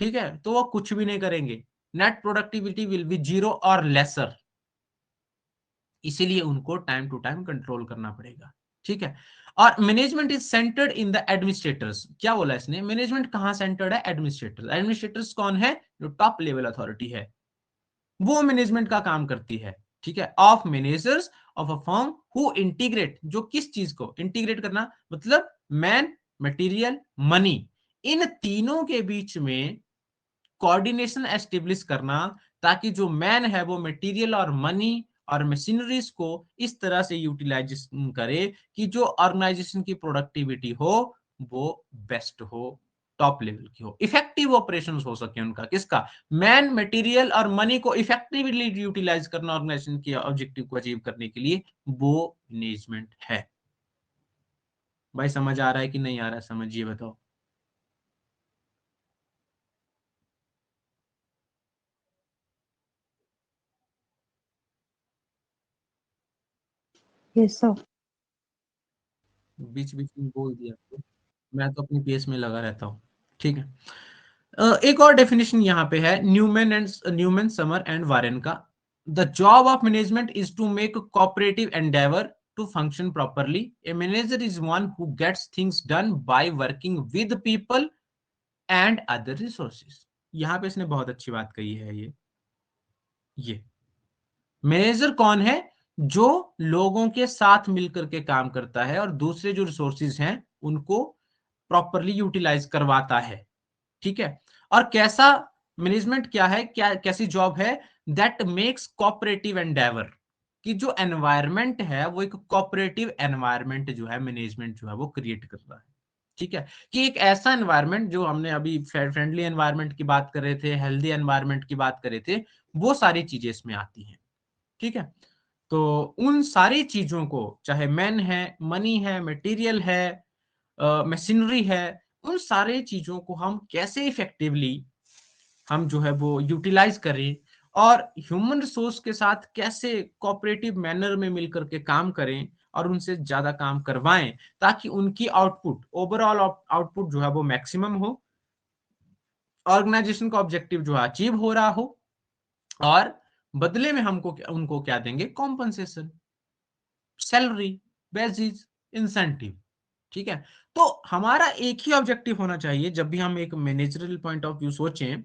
ठीक है, तो वो कुछ भी नहीं करेंगे। Net productivity will be zero और लेसर। इसीलिए उनको टाइम टू टाइम कंट्रोल करना पड़ेगा। ठीक है, और management is centred in the administrators. क्या बोला इसने, मैनेजमेंट कहां सेंटर्ड है, एडमिनिस्ट्रेटर्स। एडमिनिस्ट्रेटर्स कौन है, जो टॉप लेवल अथॉरिटी है, वो मैनेजमेंट का काम करती है। ठीक है, of managers of a firm who integrate, जो किस चीज को इंटीग्रेट करना, मतलब मैन, मटेरियल, मनी, इन तीनों के बीच में कोऑर्डिनेशन एस्टेब्लिश करना, ताकि जो मैन है वो मटेरियल और मनी और मशीनरीज को इस तरह से यूटिलाइज करे कि जो ऑर्गेनाइजेशन की प्रोडक्टिविटी हो वो बेस्ट हो, टॉप लेवल की हो, इफेक्टिव ऑपरेशंस हो सके उनका, किसका, मैन, मटेरियल और मनी को इफेक्टिवली यूटिलाइज करना ऑर्गेनाइजेशन के ऑब्जेक्टिव को अचीव करने के लिए, वो मैनेजमेंट है। भाई समझ आ रहा है कि नहीं आ रहा है, समझिए बताओ। Yes, sir. बीच बीच में बोल दिया तो, मैं तो अपनी पेस में लगा रहता हूँ। ठीक है, एक और डेफिनेशन यहाँ पे है न्यूमैन, समर एंड वारेन का। The job of management is to make cooperative endeavour to function properly. A manager is one who gets things done by working with people and other resources. यहाँ पे इसने बहुत अच्छी बात कही है। ये मैनेजर कौन है, जो लोगों के साथ मिलकर के काम करता है और दूसरे जो रिसोर्सेज हैं उनको प्रॉपरली यूटिलाइज करवाता है। ठीक है, और कैसा मैनेजमेंट क्या है, क्या कैसी जॉब है, दैट मेक्स कोऑपरेटिव एंडेवर, कि जो एनवायरमेंट है वो एक कोऑपरेटिव एनवायरमेंट जो है मैनेजमेंट जो है वो क्रिएट कर रहा है। ठीक है, कि एक ऐसा एनवायरमेंट, जो हमने अभी फ्रेंडली एनवायरमेंट की बात कर रहे थे, हेल्दी एनवायरमेंट की बात कर रहे थे, वो सारी चीजें इसमें आती हैं। ठीक है, तो उन सारी चीजों को, चाहे मैन है, मनी है, मटेरियल है, मशीनरी है, उन सारे चीजों को हम कैसे इफेक्टिवली हम जो है वो यूटिलाइज करें, और ह्यूमन रिसोर्स के साथ कैसे कोऑपरेटिव मैनर में मिलकर के काम करें और उनसे ज्यादा काम करवाएं, ताकि उनकी आउटपुट, ओवरऑल आउटपुट जो है वो मैक्सिमम हो, ऑर्गेनाइजेशन का ऑब्जेक्टिव जो है अचीव हो रहा हो, और बदले में हमको उनको क्या देंगे, कॉम्पनसेशन, सैलरी, बेसिस, इंसेंटिव। ठीक है, तो हमारा एक ही ऑब्जेक्टिव होना चाहिए जब भी हम एक मैनेजरल पॉइंट ऑफ व्यू सोचें।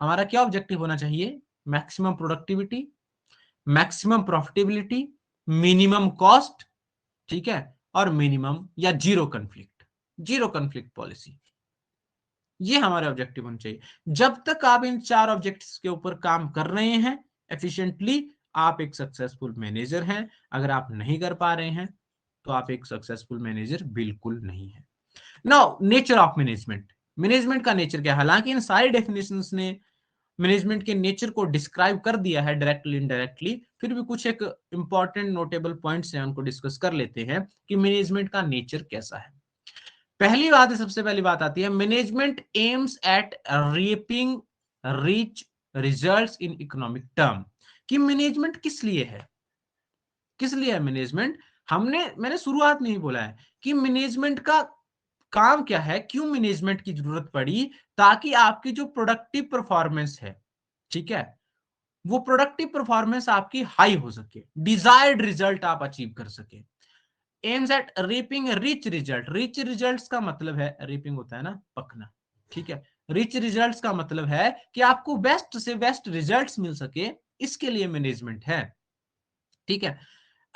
हमारा क्या ऑब्जेक्टिव होना चाहिए, maximum productivity, maximum profitability, minimum cost. ठीक है, और मिनिमम या zero conflict, zero conflict policy, ये हमारे ऑब्जेक्टिव होने चाहिए। जब तक आप इन चार ऑब्जेक्टिव्स के ऊपर काम कर रहे हैं एफिशिएंटली, आप एक सक्सेसफुल मैनेजर हैं। अगर आप नहीं कर पा रहे हैं तो आप एक सक्सेसफुल मैनेजर बिल्कुल नहीं है। Now nature of management, management का नेचर क्या है, हालांकि इन सारी डेफिनेशंस ने मैनेजमेंट के नेचर को डिस्क्राइब कर दिया है डायरेक्टली इनडायरेक्टली, फिर भी कुछ एक इंपॉर्टेंट नोटेबल पॉइंट्स हैं, उनको डिस्कस कर लेते हैं कि मैनेजमेंट का नेचर कैसा है। पहली बात है, सबसे पहली बात आती है, management aims at reaping rich results in economic term. कि मैनेजमेंट किस लिए है, किस लिए है मैनेजमेंट। मैंने शुरुआत में ही बोला है कि मैनेजमेंट का काम क्या है, क्यों मैनेजमेंट की जरूरत पड़ी, ताकि आपकी जो प्रोडक्टिव परफॉर्मेंस है, ठीक है, वो प्रोडक्टिव परफॉर्मेंस आपकी हाई हो सके, डिजायर्ड रिजल्ट आप अचीव कर सके। Aims at reaping rich result, rich results का मतलब है, रीपिंग होता है ना पकना, ठीक है, रिच रिजल्ट्स का मतलब है कि आपको बेस्ट से बेस्ट रिजल्ट्स मिल सके, इसके लिए मैनेजमेंट है, ठीक है।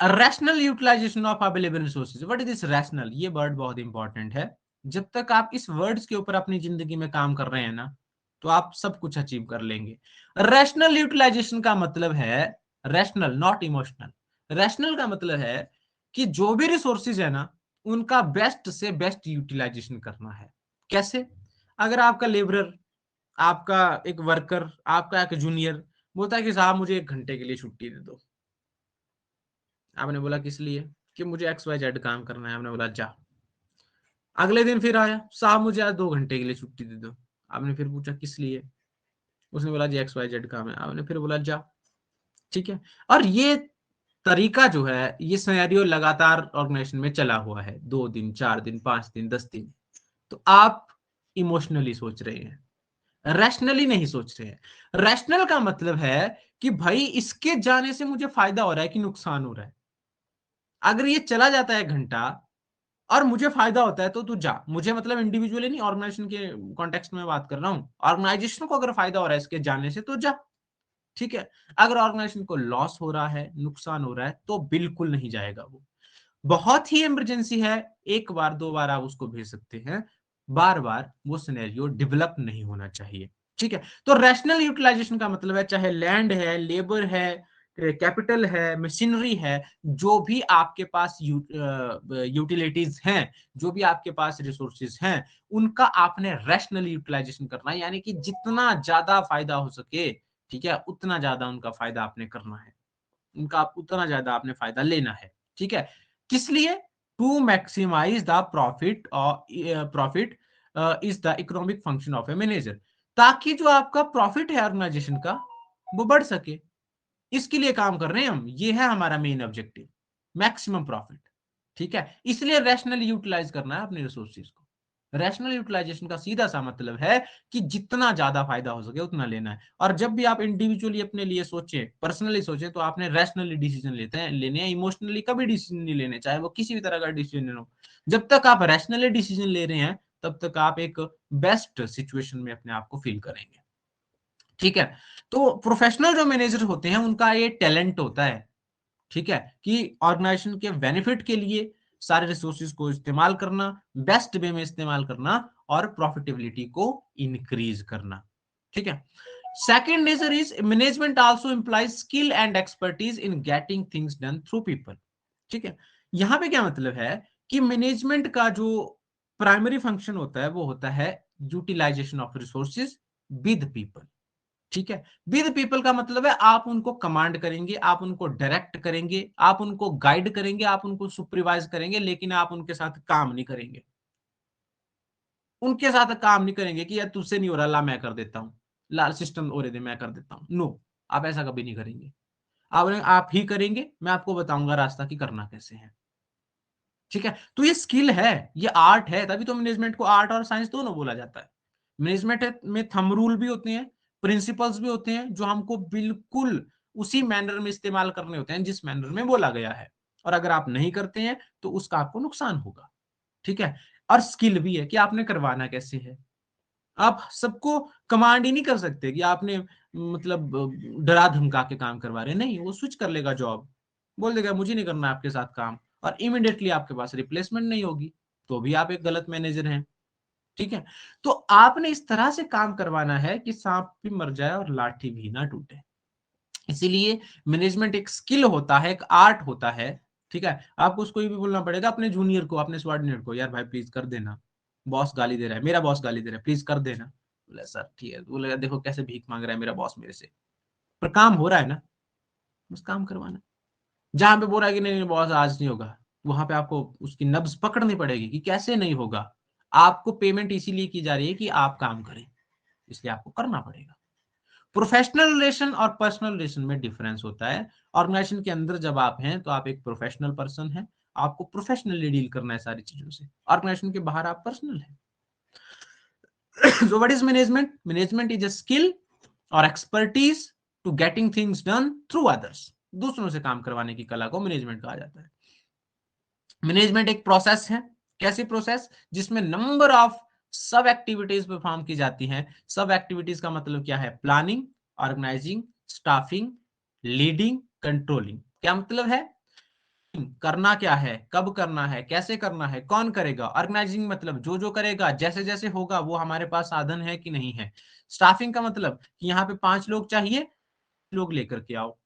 Rational utilisation of available resources, what is this rational, ये वर्ड बहुत इंपॉर्टेंट है। जब तक आप इस वर्ड्स के ऊपर अपनी जिंदगी में काम कर रहे हैं ना, तो आप सब कुछ अचीव कर लेंगे। रैशनल यूटिलाइजेशन का मतलब है, रैशनल नॉट इमोशनल, रैशनल का मतलब है कि जो भी रिसोर्सेज है ना, उनका बेस्ट से बेस्ट यूटिलाइजेशन करना है। कैसे? अगर आपका लेबरर, आपका एक वर्कर, आपका एक जूनियर बोलता है कि साहब मुझे 1 घंटे के लिए छुट्टी दे दो, आपने बोला किस लिए, कि मुझे XYZ काम करना है, आपने बोला जा। अगले दिन फिर आया, साहब मुझे आज 2 घंटे के लिए छुट्टी दे दो, आपने फिर पूछा किस लिए, उसने बोला जी XYZ काम है, आपने फिर बोला जा, ठीक है। और ये तरीका जो है, ये सिनेरियो लगातार ऑर्गेनाइजेशन में चला हुआ है, 2 दिन, 4 दिन, 5 दिन, 10 दिन। तो आप इमोशनली सोच रहे हैं, रैशनली नहीं सोच रहे हैं। रैशनल का मतलब है कि भाई इसके जाने से मुझे फायदा हो रहा है कि नुकसान हो रहा है। अगर ये चला जाता है 1 घंटा और मुझे फायदा होता है तो तू जा, मुझे मतलब इंडिविजुअली नहीं, ऑर्गेनाइजेशन के कॉन्टेक्स्ट में बात कर रहा हूं, ऑर्गेनाइजेशन को अगर फायदा हो रहा है इसके जाने से तो जा, ठीक है। अगर ऑर्गेनाइजेशन को लॉस हो रहा है, नुकसान हो रहा है, तो बिल्कुल नहीं जाएगा वो। बहुत ही इमरजेंसी है, 1 बार 2 बार आप उसको भेज सकते हैं, बार बार वो सिनेरियो डेवलप नहीं होना चाहिए, ठीक है। तो रैशनल यूटिलाइजेशन का मतलब है, चाहे लैंड है, लेबर है, कैपिटल है, मशीनरी है, जो भी आपके पास यूटिलिटीज हैं, जो भी आपके पास रिसोर्सेज हैं, उनका आपने रैशनल यूटिलाइजेशन करना है, यानी कि जितना ज्यादा फायदा हो सके, ठीक है, उतना ज्यादा उनका फायदा आपने करना है, उनका उतना ज्यादा आपने फायदा लेना है, ठीक है। किस लिए? टू मैक्सिमाइज द प्रॉफिट, और profit is the economic function of a manager, ताकि जो आपका प्रॉफिट है ऑर्गेनाइजेशन का, वो बढ़ सके, इसके लिए काम कर रहे हैं हम, ये है हमारा मेन ऑब्जेक्टिव, मैक्सिमम प्रॉफिट, ठीक है। इसलिए रैशनल यूटिलाइज करना है अपने रिसोर्सेज को। रैशनल यूटिलाइजेशन का सीधा सा मतलब है कि जितना ज्यादा फायदा हो सके उतना लेना है। और जब भी आप इंडिविजुअली अपने लिए सोचे, पर्सनली सोचे, तो आपने रैशनली डिसीजन लेने हैं, इमोशनली कभी डिसीजन नहीं लेने, चाहे वो किसी भी तरह का डिसीजन हो। जब तक आप रैशनली डिसीजन ले रहे हैं, तब तक आप एक बेस्ट सिचुएशन में अपने आप को फील करेंगे, ठीक है। तो प्रोफेशनल जो मैनेजर होते हैं, उनका ये टैलेंट होता है, ठीक है, कि ऑर्गेनाइजेशन के बेनिफिट के लिए सारे रिसोर्सेज को इस्तेमाल करना, बेस्ट वे में इस्तेमाल करना, और प्रॉफिटेबिलिटी को इंक्रीज करना, ठीक है। Second nature is management also implies skill and expertise in getting things done through people, ठीक है। यहां पे क्या मतलब है कि मैनेजमेंट का जो प्राइमरी फंक्शन होता है, वो होता है utilisation of resources with people, ठीक है। विद पीपल का मतलब है आप उनको कमांड करेंगे, आप उनको डायरेक्ट करेंगे, आप उनको गाइड करेंगे, आप उनको सुपरवाइज करेंगे, लेकिन आप उनके साथ काम नहीं करेंगे, उनके साथ काम नहीं करेंगे कि यार तुझसे नहीं हो रहा, ला मैं कर देता हूं, लाल सिस्टम हो रहे थे मैं कर देता हूं, नो, आप ऐसा कभी नहीं करेंगे। आप ही करेंगे, मैं आपको बताऊंगा रास्ता कि करना कैसे है, ठीक है। तो ये स्किल है, ये आर्ट है, तभी तो मैनेजमेंट को आर्ट और साइंस दोनों बोला जाता है। मैनेजमेंट में थंब रूल भी होते हैं, प्रिंसिपल्स भी होते हैं, जो हमको बिल्कुल उसी मैनर में इस्तेमाल करने होते हैं जिस मैनर में बोला गया है, और अगर आप नहीं करते हैं तो उसका आपको नुकसान होगा, ठीक है। और स्किल भी है कि आपने करवाना कैसे है। आप सबको कमांड ही नहीं कर सकते कि आपने मतलब डरा धमका के काम करवा रहे, नहीं, वो स्विच कर लेगा जॉब, बोल देगा मुझे नहीं करना आपके साथ काम, और इमीडिएटली आपके पास रिप्लेसमेंट नहीं होगी, तो भी आप एक गलत मैनेजर हैं, ठीक है। तो आपने इस तरह से काम करवाना है कि सांप भी मर जाए और लाठी भी ना टूटे। इसीलिए मैनेजमेंट एक स्किल होता है, एक आर्ट होता है, ठीक है। आपको उसको ये भी बोलना पड़ेगा अपने जूनियर को, अपने सबॉर्डिनेट को, यार भाई प्लीज कर देना, बॉस गाली दे रहा है, मेरा बॉस गाली दे रहा है, प्लीज कर देना। बोले सर ठीक है, बोले देखो कैसे भीख मांग रहा है मेरा बॉस मेरे से, पर काम हो रहा है ना, बस काम करवाना। जहां पे बोल रहा है कि नहीं नहीं बॉस आज नहीं होगा, वहां पे आपको उसकी नब्ज पकड़नी पड़ेगी कि कैसे नहीं होगा। आपको पेमेंट इसीलिए की जा रही है कि आप काम करें, इसलिए आपको करना पड़ेगा। प्रोफेशनल रिलेशन और पर्सनल रिलेशन में डिफरेंस होता है। ऑर्गेनाइजेशन के अंदर जब आप हैं तो आप एक प्रोफेशनल पर्सन हैं, आपको प्रोफेशनली डील करना है सारी चीजों से, ऑर्गेनाइजेशन के बाहर आप पर्सनल है। So what is management? Management is a skill or expertise to getting things done through others. दूसरों से काम करवाने की कला को मैनेजमेंट कहा जाता है। मैनेजमेंट एक प्रोसेस है। कैसी प्रोसेस? जिसमें number of sub activities perform की जाती हैं। सब एक्टिविटीज का मतलब क्या है? Planning, organising, staffing, leading, controlling. क्या मतलब है? करना क्या है, कब करना है, कैसे करना है, कौन करेगा। ऑर्गेनाइजिंग मतलब जो जो करेगा, जैसे जैसे होगा, वो हमारे पास साधन है कि नहीं है। स्टाफिंग का मतलब कि यहाँ पे 5 लोग चाहिए, लोग लेकर के आओ,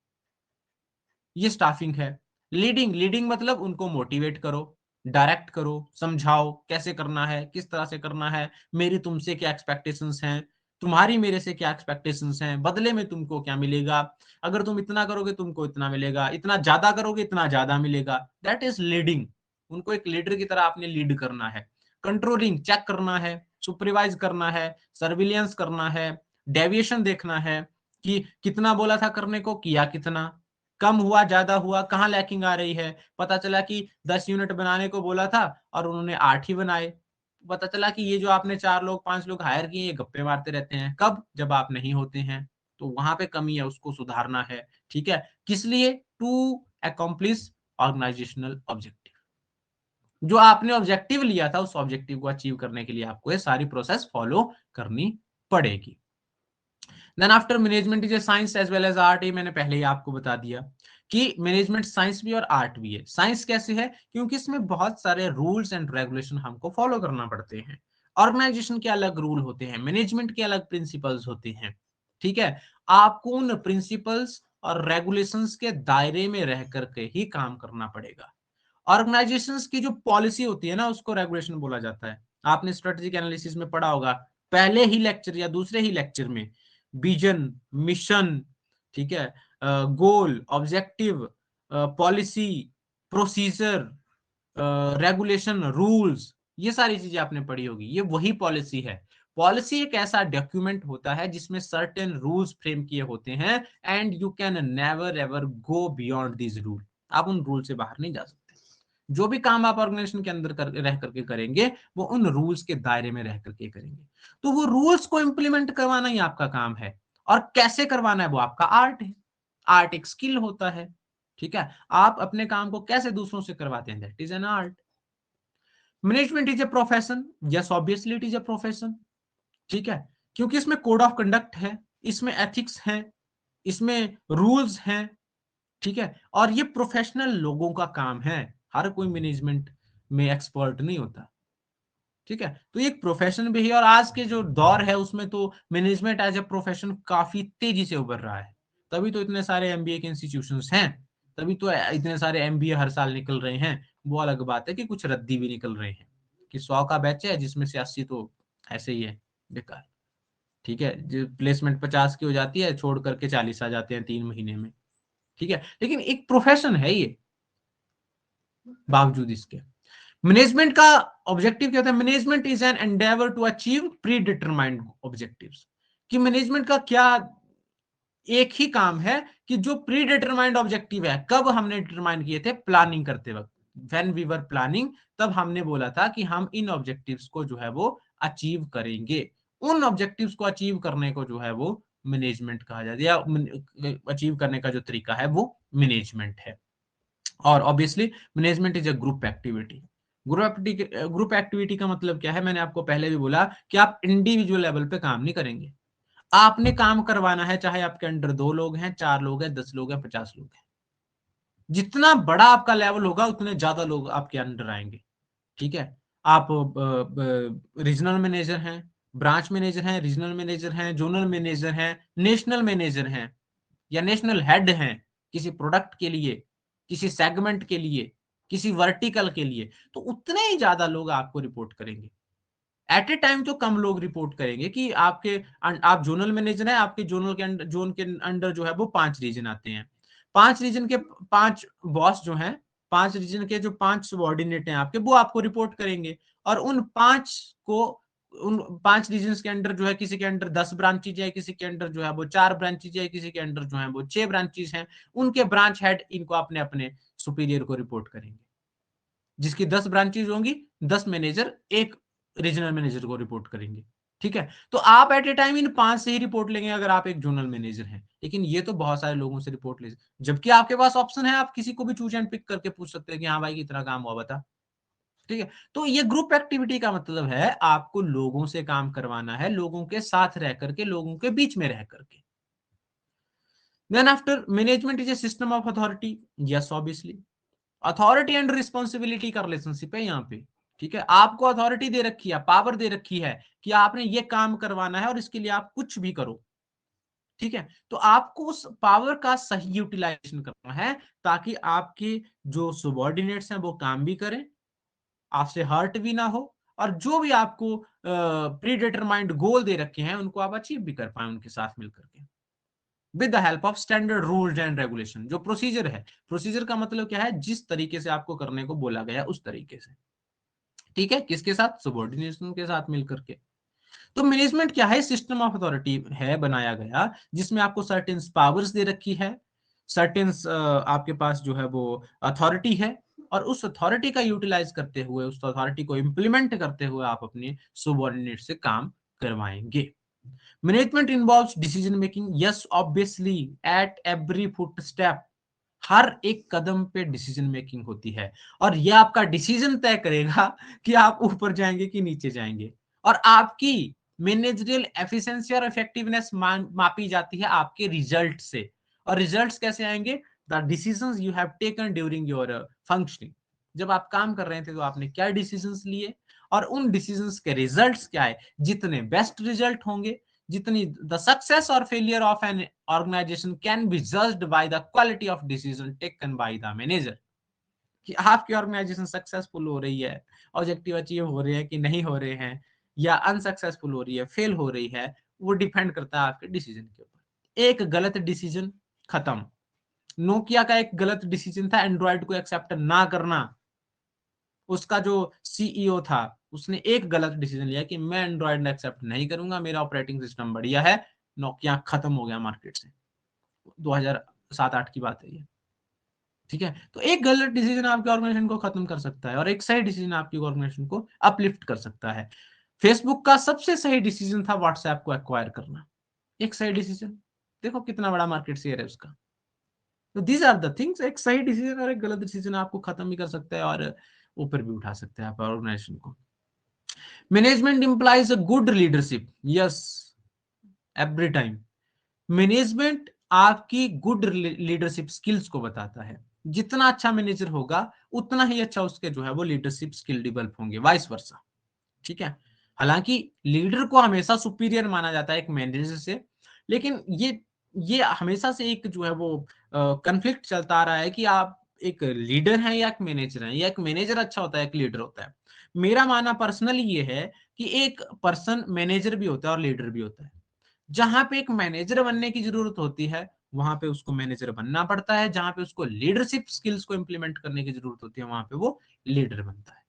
ये स्टाफिंग है। लीडिंग, लीडिंग मतलब उनको मोटिवेट करो, डायरेक्ट करो, समझाओ कैसे करना है, किस तरह से करना है, मेरी तुमसे क्या एक्सपेक्टेशंस हैं, तुम्हारी मेरे से क्या एक्सपेक्टेशंस हैं, बदले में तुमको क्या मिलेगा, अगर तुम इतना करोगे तुमको इतना मिलेगा, इतना ज्यादा करोगे इतना ज्यादा मिलेगा। That is leading. उनको एक लीडर की तरह आपने लीड करना है। कंट्रोलिंग, चेक करना है, सुपरवाइज करना है, सर्विलियंस करना है, डेविएशन देखना है कि कितना बोला था करने को, किया कितना, कम हुआ ज्यादा हुआ, कहाँ लैकिंग आ रही है। पता चला कि 10 यूनिट बनाने को बोला था और उन्होंने 8 ही बनाए। पता चला कि ये जो आपने 4 लोग 5 लोग हायर किए, ये गप्पे मारते रहते हैं। कब? जब आप नहीं होते हैं। तो वहां पे कमी है, उसको सुधारना है। ठीक है, किस लिए? To accomplish organisational objective. जो आपने ऑब्जेक्टिव लिया था, उस ऑब्जेक्टिव को अचीव करने के लिए आपको ये सारी प्रोसेस फॉलो करनी पड़ेगी। Then after management is a science as well as art. ये मैंने पहले ही आपको बता दिया कि मैनेजमेंट साइंस भी और आर्ट भी है। साइंस कैसे है? क्योंकि इसमें बहुत सारे रूल्स एंड रेगुलेशन हमको फॉलो करना पड़ते हैं। ऑर्गेनाइजेशन के अलग रूल होते हैं, मैनेजमेंट के अलग प्रिंसिपल्स होते हैं। ठीक है, आपको उन प्रिंसिपल्स और रेगुलेशंस के दायरे में रह करके ही काम करना पड़ेगा। ऑर्गेनाइजेशंस की जो पॉलिसी होती है ना, उसको रेगुलेशन बोला जाता है। आपने स्ट्रेटेजिक एनालिसिस में पढ़ा होगा, पहले ही लेक्चर या दूसरे ही लेक्चर में, विजन, मिशन, ठीक है, goal, objective, policy, procedure, regulation, rules, ये सारी चीजें आपने पढ़ी होगी। ये वही पॉलिसी है। पॉलिसी एक ऐसा डॉक्यूमेंट होता है जिसमें सर्टेन रूल्स फ्रेम किए होते हैं and you can never ever go beyond this rule. आप उन रूल से बाहर नहीं जा सकते। जो भी काम आप ऑर्गेनाइजेशन के अंदर रह करके करेंगे, वो उन रूल्स के दायरे में रह करके करेंगे। तो वो रूल्स को इंप्लीमेंट करवाना ही आपका काम है, और कैसे करवाना है वो आपका आर्ट है। आर्ट एक स्किल होता है। ठीक है, आप अपने काम को कैसे दूसरों से करवाते हैं, that is an art. Management is a profession, yes obviously it is a profession. ठीक है, क्योंकि इसमें कोड ऑफ कंडक्ट है, इसमें एथिक्स है, इसमें रूल्स हैं। ठीक है, और ये प्रोफेशनल लोगों का काम है। हर कोई मैनेजमेंट में एक्सपर्ट नहीं होता। ठीक है, तो ये एक प्रोफेशन भी है, और आज के जो दौर है उसमें तो मैनेजमेंट एज ए प्रोफेशन काफी तेजी से उभर रहा है। तभी तो इतने सारे एमबीए के इंस्टीट्यूशंस हैं, तभी तो इतने सारे एमबीए हर साल निकल रहे हैं। वो अलग बात है कि कुछ रद्दी भी निकल रहे हैं, कि 100 का बैच है जिसमें से 80 तो ऐसे ही है, बेकार। ठीक है, जो प्लेसमेंट 50 की हो जाती है, छोड़ करके 40 आ जाते हैं 3 महीने में। ठीक है, लेकिन एक प्रोफेशन है ये, बावजूद इसके। मैनेजमेंट का ऑब्जेक्टिव क्या होता है? Management is an endeavour to achieve predetermined objectives. कि मैनेजमेंट का क्या एक ही काम है कि जो प्री डिटरमाइंड ऑब्जेक्टिव है, कब हमने डिटरमाइन किए थे? प्लानिंग करते वक्त, व्हेन वी वर प्लानिंग, तब हमने बोला था कि हम इन ऑब्जेक्टिव्स को जो है वो अचीव करेंगे। उन ऑब्जेक्टिव्स को अचीव करने को जो है वो मैनेजमेंट कहा जाता है, या अचीव करने का जो तरीका है वो मैनेजमेंट है। और obviously management is a group activity. Group activity का मतलब क्या है? मैंने आपको पहले भी बोला कि आप इंडिविजुअल लेवल पे काम नहीं करेंगे। आपने काम करवाना है, चाहे आपके अंडर 2 लोग हैं, 4 लोग हैं, 10 लोग हैं, 50 लोग हैं। जितना बड़ा आपका लेवल होगा उतने ज्यादा लोग आपके अंडर आएंगे। ठीक है, आप रीजनल मैनेजर हैं, ब्रांच मैनेजर हैं, रीजनल मैनेजर हैं, जोनल मैनेजर हैं, नेशनल मैनेजर हैं, या नेशनल हेड हैं किसी प्रोडक्ट के लिए, किसी सेगमेंट के लिए, किसी वर्टिकल के लिए, तो उतने ही ज्यादा लोग आपको रिपोर्ट करेंगे। एट ए टाइम तो कम लोग रिपोर्ट करेंगे कि आप जोनल मैनेजर हैं, आपके जोन के अंडर जो है वो 5 रीजन आते हैं। 5 रीजन के 5 बॉस जो हैं, 5 रीजन के जो 5 सबॉर्डिनेट हैं आपके, वो आपको रिपोर्ट करेंगे। और उन 5 रीजन के अंडर जो है, किसी के अंडर 10 ब्रांचेज है, किसी के अंडर जो है वो 4 ब्रांचेज है, किसी के अंडर जो है वो 6 ब्रांचेज हैं। उनके ब्रांच हेड इनको अपने अपने सुपीरियर को रिपोर्ट करेंगे। जिसकी 10 ब्रांचेज होंगी, 10 मैनेजर एक रीजनल मैनेजर को रिपोर्ट करेंगे। ठीक है, तो आप एट ए टाइम इन 5 से ही रिपोर्ट लेंगे अगर आप एक जोनल मैनेजर हैं, लेकिन ये तो बहुत सारे लोगों से रिपोर्ट ले, जबकि आपके पास ऑप्शन है, आप किसी को भी चूज एंड पिक करके पूछ सकते हैं कि हाँ भाई कितना काम हुआ बता। ठीक है, तो ये ग्रुप एक्टिविटी का मतलब है आपको लोगों से काम करवाना है, लोगों के साथ रह करके, लोगों के बीच में रह करके। Then after, management is a system of authority. Yes, obviously authority and responsibility का रिलेशनशिप है यहाँ पे। ठीक है, आपको अथॉरिटी दे रखी है, पावर दे रखी है कि आपने ये काम करवाना है और इसके लिए आप कुछ भी करो। ठीक है, तो आपको उस पावर का सही यूटिलाइजेशन करना है ताकि आपके जो सबॉर्डिनेट्स हैं वो काम भी करें, आपसे हर्ट भी ना हो, और जो भी आपको प्री डिटरमाइंड गोल दे रखे हैं उनको आप अचीव भी कर पाए उनके साथ मिलकर के, with the help of standard rules and regulation. जो प्रोसीजर है, प्रोसीजर का मतलब क्या है, जिस तरीके से आपको करने को बोला गया उस तरीके से। ठीक है, किसके साथ, सबॉर्डिनेशन के साथ मिलकर के। तो मैनेजमेंट क्या है, सिस्टम ऑफ अथॉरिटी है बनाया गया जिसमें आपको सर्टेन पावर्स दे रखी है, सर्टेन आपके पास जो है वो अथॉरिटी है, और उस अथॉरिटी का यूटिलाइज करते हुए, उस अथॉरिटी को इंप्लीमेंट करते हुए आप अपने सबॉर्डिनेट से काम करवाएंगे। Management involves decision making. Yes, obviously at every footstep, हर एक कदम पे डिसीजन मेकिंग होती है, और यह आपका डिसीजन तय करेगा कि आप ऊपर जाएंगे कि नीचे जाएंगे। और आपकी मैनेजरियल एफिशिएंसी और इफेक्टिवनेस मापी जाती है आपके रिजल्ट से। और रिजल्ट्स कैसे आएंगे, the decisions you have taken during your functioning. जब आप काम कर रहे थे तो आपने क्या डिसीजंस लिए, और उन डिसीजंस के रिजल्ट्स क्या है, जितने बेस्ट रिजल्ट होंगे, जितनी द सक्सेस और failure of an organisation can be judged by the quality of decision taken by the manager. कि आपकी ऑर्गेनाइजेशन सक्सेसफुल हो रही है, ऑब्जेक्टिव अचीव हो रहे हैं कि नहीं हो रहे हैं, या अनसक्सेसफुल हो रही है, फेल हो रही है, वो डिपेंड करता है आपके डिसीजन के ऊपर। एक गलत डिसीजन, खत्म। नोकिया का एक गलत डिसीजन था एंड्रॉइड को एक्सेप्ट ना करना। उसका जो सीईओ था उसने एक गलत डिसीजन लिया कि मैं एंड्रॉइड एक्सेप्ट नहीं करूंगा, मेरा ऑपरेटिंग सिस्टम बढ़िया है, नोकिया खत्म हो गया मार्केट से। 2007-8 की बात है ये। ठीक है, तो एक गलत डिसीजन आपके ऑर्गेनाइजेशन को खत्म कर सकता है, और एक सही डिसीजन आपकी ऑर्गेनाइजेशन को अपलिफ्ट कर सकता है। फेसबुक का सबसे सही डिसीजन था व्हाट्सएप को एक्वायर करना, एक सही डिसीजन। देखो कितना बड़ा मार्केट शेयर है उसका। तो दीज आर द थिंग्स, एक सही डिसीजन और एक गलत डिसीजन आपको खत्म भी कर सकता है और ऊपर भी उठा सकते हैं आप ऑर्गेनाइजेशन को। Management implies a good leadership. Yes, every time management आपकी गुड लीडरशिप स्किल्स को बताता है। जितना अच्छा मैनेजर होगा उतना ही अच्छा उसके जो है वो लीडरशिप स्किल डेवलप होंगे, वाइस वर्सा। ठीक है, हालांकि लीडर को हमेशा सुपीरियर माना जाता है एक मैनेजर से, लेकिन ये हमेशा से एक जो है वो कंफ्लिक्ट चलता आ रहा है कि आप एक लीडर हैं या एक मैनेजर हैं, या एक मैनेजर अच्छा होता है एक लीडर होता है। मेरा मानना पर्सनली ये है कि एक पर्सन मैनेजर भी होता है और लीडर भी होता है। जहां पे एक मैनेजर बनने की जरूरत होती है वहां पे उसको मैनेजर बनना पड़ता है, जहां पे उसको लीडरशिप स्किल्स को इंप्लीमेंट करने की जरूरत होती है वहां पे वो लीडर बनता है।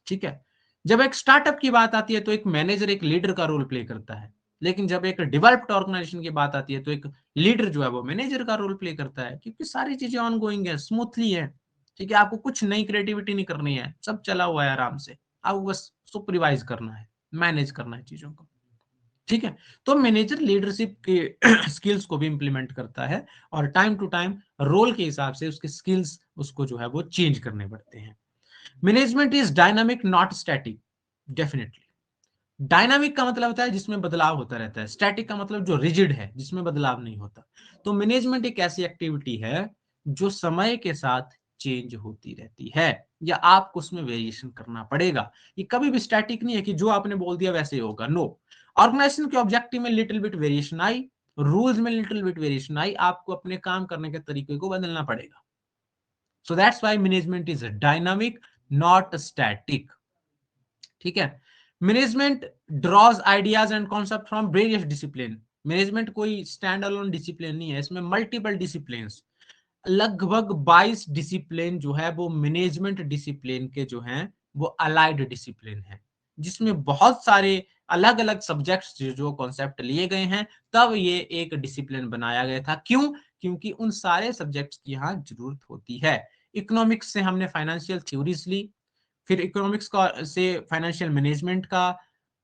ठीक है, जब एक स्टार्टअप की बात आती है तो एक मैनेजर एक लीडर का रोल प्ले करता है, लेकिन जब एक डेवलप्ड ऑर्गेनाइजेशन की बात आती है तो एक लीडर जो है वो मैनेजर का रोल प्ले करता है, क्योंकि सारी चीजें ऑन गोइंग है, स्मूथली है। ठीक है, आपको कुछ नई क्रिएटिविटी नहीं करनी है, सब चला हुआ है आराम से, आपको बस सुपरवाइज करना है, मैनेज करना है चीजों को। ठीक है, तो मैनेजर लीडरशिप के स्किल्स को भी इंप्लीमेंट करता है, और टाइम टू टाइम रोल के हिसाब से उसके स्किल्स उसको जो है वो चेंज करने पड़ते हैं। Management is dynamic not static. Definitely dynamic का मतलब होता है जिसमें बदलाव होता रहता है, स्टैटिक का मतलब जो रिजिड है जिसमें बदलाव नहीं होता। तो मैनेजमेंट एक ऐसी एक्टिविटी है जो समय के साथ चेंज होती रहती है, या आपको उसमें वेरिएशन करना पड़ेगा। ये कभी भी स्टैटिक नहीं है कि जो आपने बोल दिया वैसे ही होगा, नो। ऑर्गेनाइजेशन के ऑब्जेक्टिव में लिटिल बिट वेरिएशन आई, रूल्स में लिटिल बिट वेरिएशन आई, आपको अपने काम करने के तरीके को बदलना पड़ेगा। So that's why management is dynamic not static. ठीक है, management draws ideas and concept from various discipline. Management कोई स्टैंड अलोन डिसिप्लिन नहीं है, इसमें मल्टीपल डिसिप्लिन, लगभग 22 डिसिप्लिन जो है वो मैनेजमेंट डिसिप्लिन के जो हैं वो अलाइड डिसिप्लिन है, जिसमें बहुत सारे अलग अलग सब्जेक्ट्स जो कॉन्सेप्ट लिए गए हैं, तब ये एक डिसिप्लिन बनाया गया था। क्यों? क्योंकि उन सारे सब्जेक्ट्स की यहाँ जरूरत होती है। इकोनॉमिक्स से हमने फाइनेंशियल थ्योरीज ली, फिर इकोनॉमिक्स का से फाइनेंशियल मैनेजमेंट का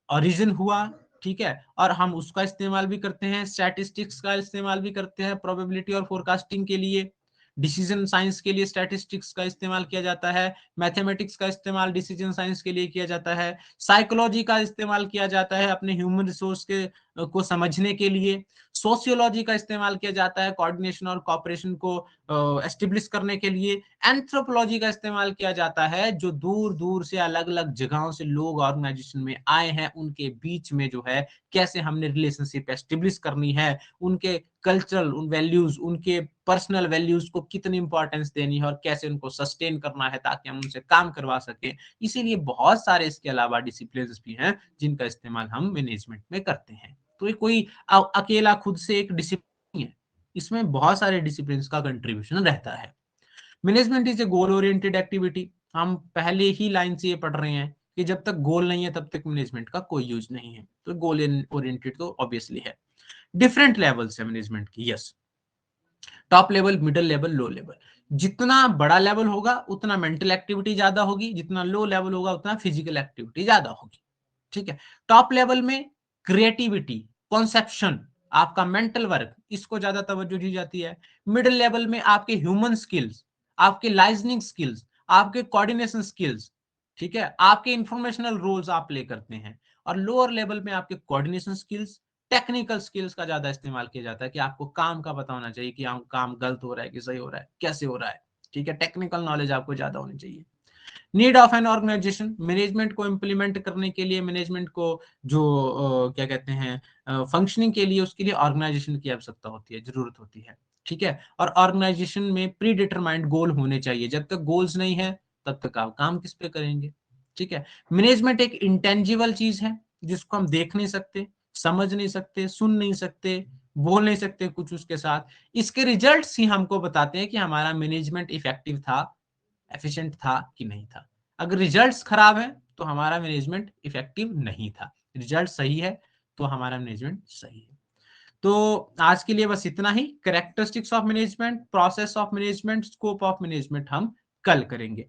ओरिजिन हुआ, ठीक है, और हम उसका इस्तेमाल भी करते हैं, स्टैटिस्टिक्स का इस्तेमाल भी करते हैं प्रोबेबिलिटी और फोरकास्टिंग के लिए, डिसीजन साइंस के लिए स्टैटिस्टिक्स का इस्तेमाल किया जाता है, मैथमेटिक्स का इस्तेमाल डिसीजन साइंस के लिए किया जाता है, साइकोलॉजी का इस्तेमाल किया जाता है अपने ह्यूमन रिसोर्स के को समझने के लिए, सोशियोलॉजी का इस्तेमाल किया जाता है कोऑर्डिनेशन और कोऑपरेशन को एस्टेब्लिश करने के लिए, एंथ्रोपोलॉजी का इस्तेमाल किया जाता है जो दूर दूर से अलग अलग जगहों से लोग ऑर्गेनाइजेशन में आए हैं उनके बीच में जो है कैसे हमने रिलेशनशिप एस्टेब्लिश करनी है, उनके कल्चरल उन वैल्यूज, उनके पर्सनल वैल्यूज को कितनी इंपॉर्टेंस देनी है और कैसे उनको सस्टेन करना है ताकि हम उनसे काम करवा सके। इसीलिए बहुत सारे इसके अलावा डिसिप्लिन भी हैं जिनका इस्तेमाल हम मैनेजमेंट में करते हैं। तो ये कोई अकेला खुद से एक डिसिप्लिन है, इसमें बहुत सारे डिसिप्लिन का कंट्रीब्यूशन रहता है। Management is A goal oriented activity, हम पहले ही लाइन से ये पढ़ रहे हैं कि जब तक गोल नहीं है तब तक मैनेजमेंट का कोई यूज नहीं है, तो गोल ओरिएंटेड तो ऑब्वियसली है। डिफरेंट लेवल्स है मैनेजमेंट की, yes, top level, middle level, low level. जितना बड़ा लेवल होगा उतना मेंटल एक्टिविटी ज्यादा होगी, जितना लो लेवल होगा उतना फिजिकल एक्टिविटी ज्यादा होगी, ठीक है। टॉप लेवल में क्रिएटिविटी, कॉन्सेप्शन, आपका मेंटल वर्क, इसको ज्यादा तवज्जो दी जाती है। मिडिल लेवल में आपके ह्यूमन स्किल्स, आपके लाइजनिंग स्किल्स, आपके कोऑर्डिनेशन स्किल्स, ठीक है, आपके इंफॉर्मेशनल रोल्स आप प्ले करते हैं। और लोअर लेवल में आपके कोऑर्डिनेशन स्किल्स, टेक्निकल स्किल्स का ज्यादा इस्तेमाल किया जाता है कि आपको काम का पता होना चाहिए कि काम गलत हो रहा है कि सही हो रहा है, कैसे हो रहा है, ठीक है, टेक्निकल नॉलेज आपको ज्यादा होनी चाहिए। Need of an organisation, management को इम्प्लीमेंट करने के लिए, मैनेजमेंट को जो क्या कहते हैं फंक्शनिंग के लिए, उसके लिए ऑर्गेनाइजेशन की आवश्यकता होती है, जरूरत होती है, ठीक है। और ऑर्गेनाइजेशन में प्री डिटरमाइंड गोल होने चाहिए, जब तक गोल्स नहीं है तब तक आप काम किस पे करेंगे, ठीक है। मैनेजमेंट एक इंटेंजिबल चीज है जिसको हम देख नहीं सकते, समझ नहीं सकते, सुन नहीं सकते, बोल नहीं सकते कुछ उसके साथ, इसके रिजल्ट्स ही हमको बताते हैं कि हमारा मैनेजमेंट इफेक्टिव था, एफिशिएंट था कि नहीं था। अगर रिजल्ट्स खराब है तो हमारा मैनेजमेंट इफेक्टिव नहीं था, रिजल्ट सही है तो हमारा मैनेजमेंट सही है। तो आज के लिए बस इतना ही। Characteristics of management, process of management, scope of management हम कल करेंगे।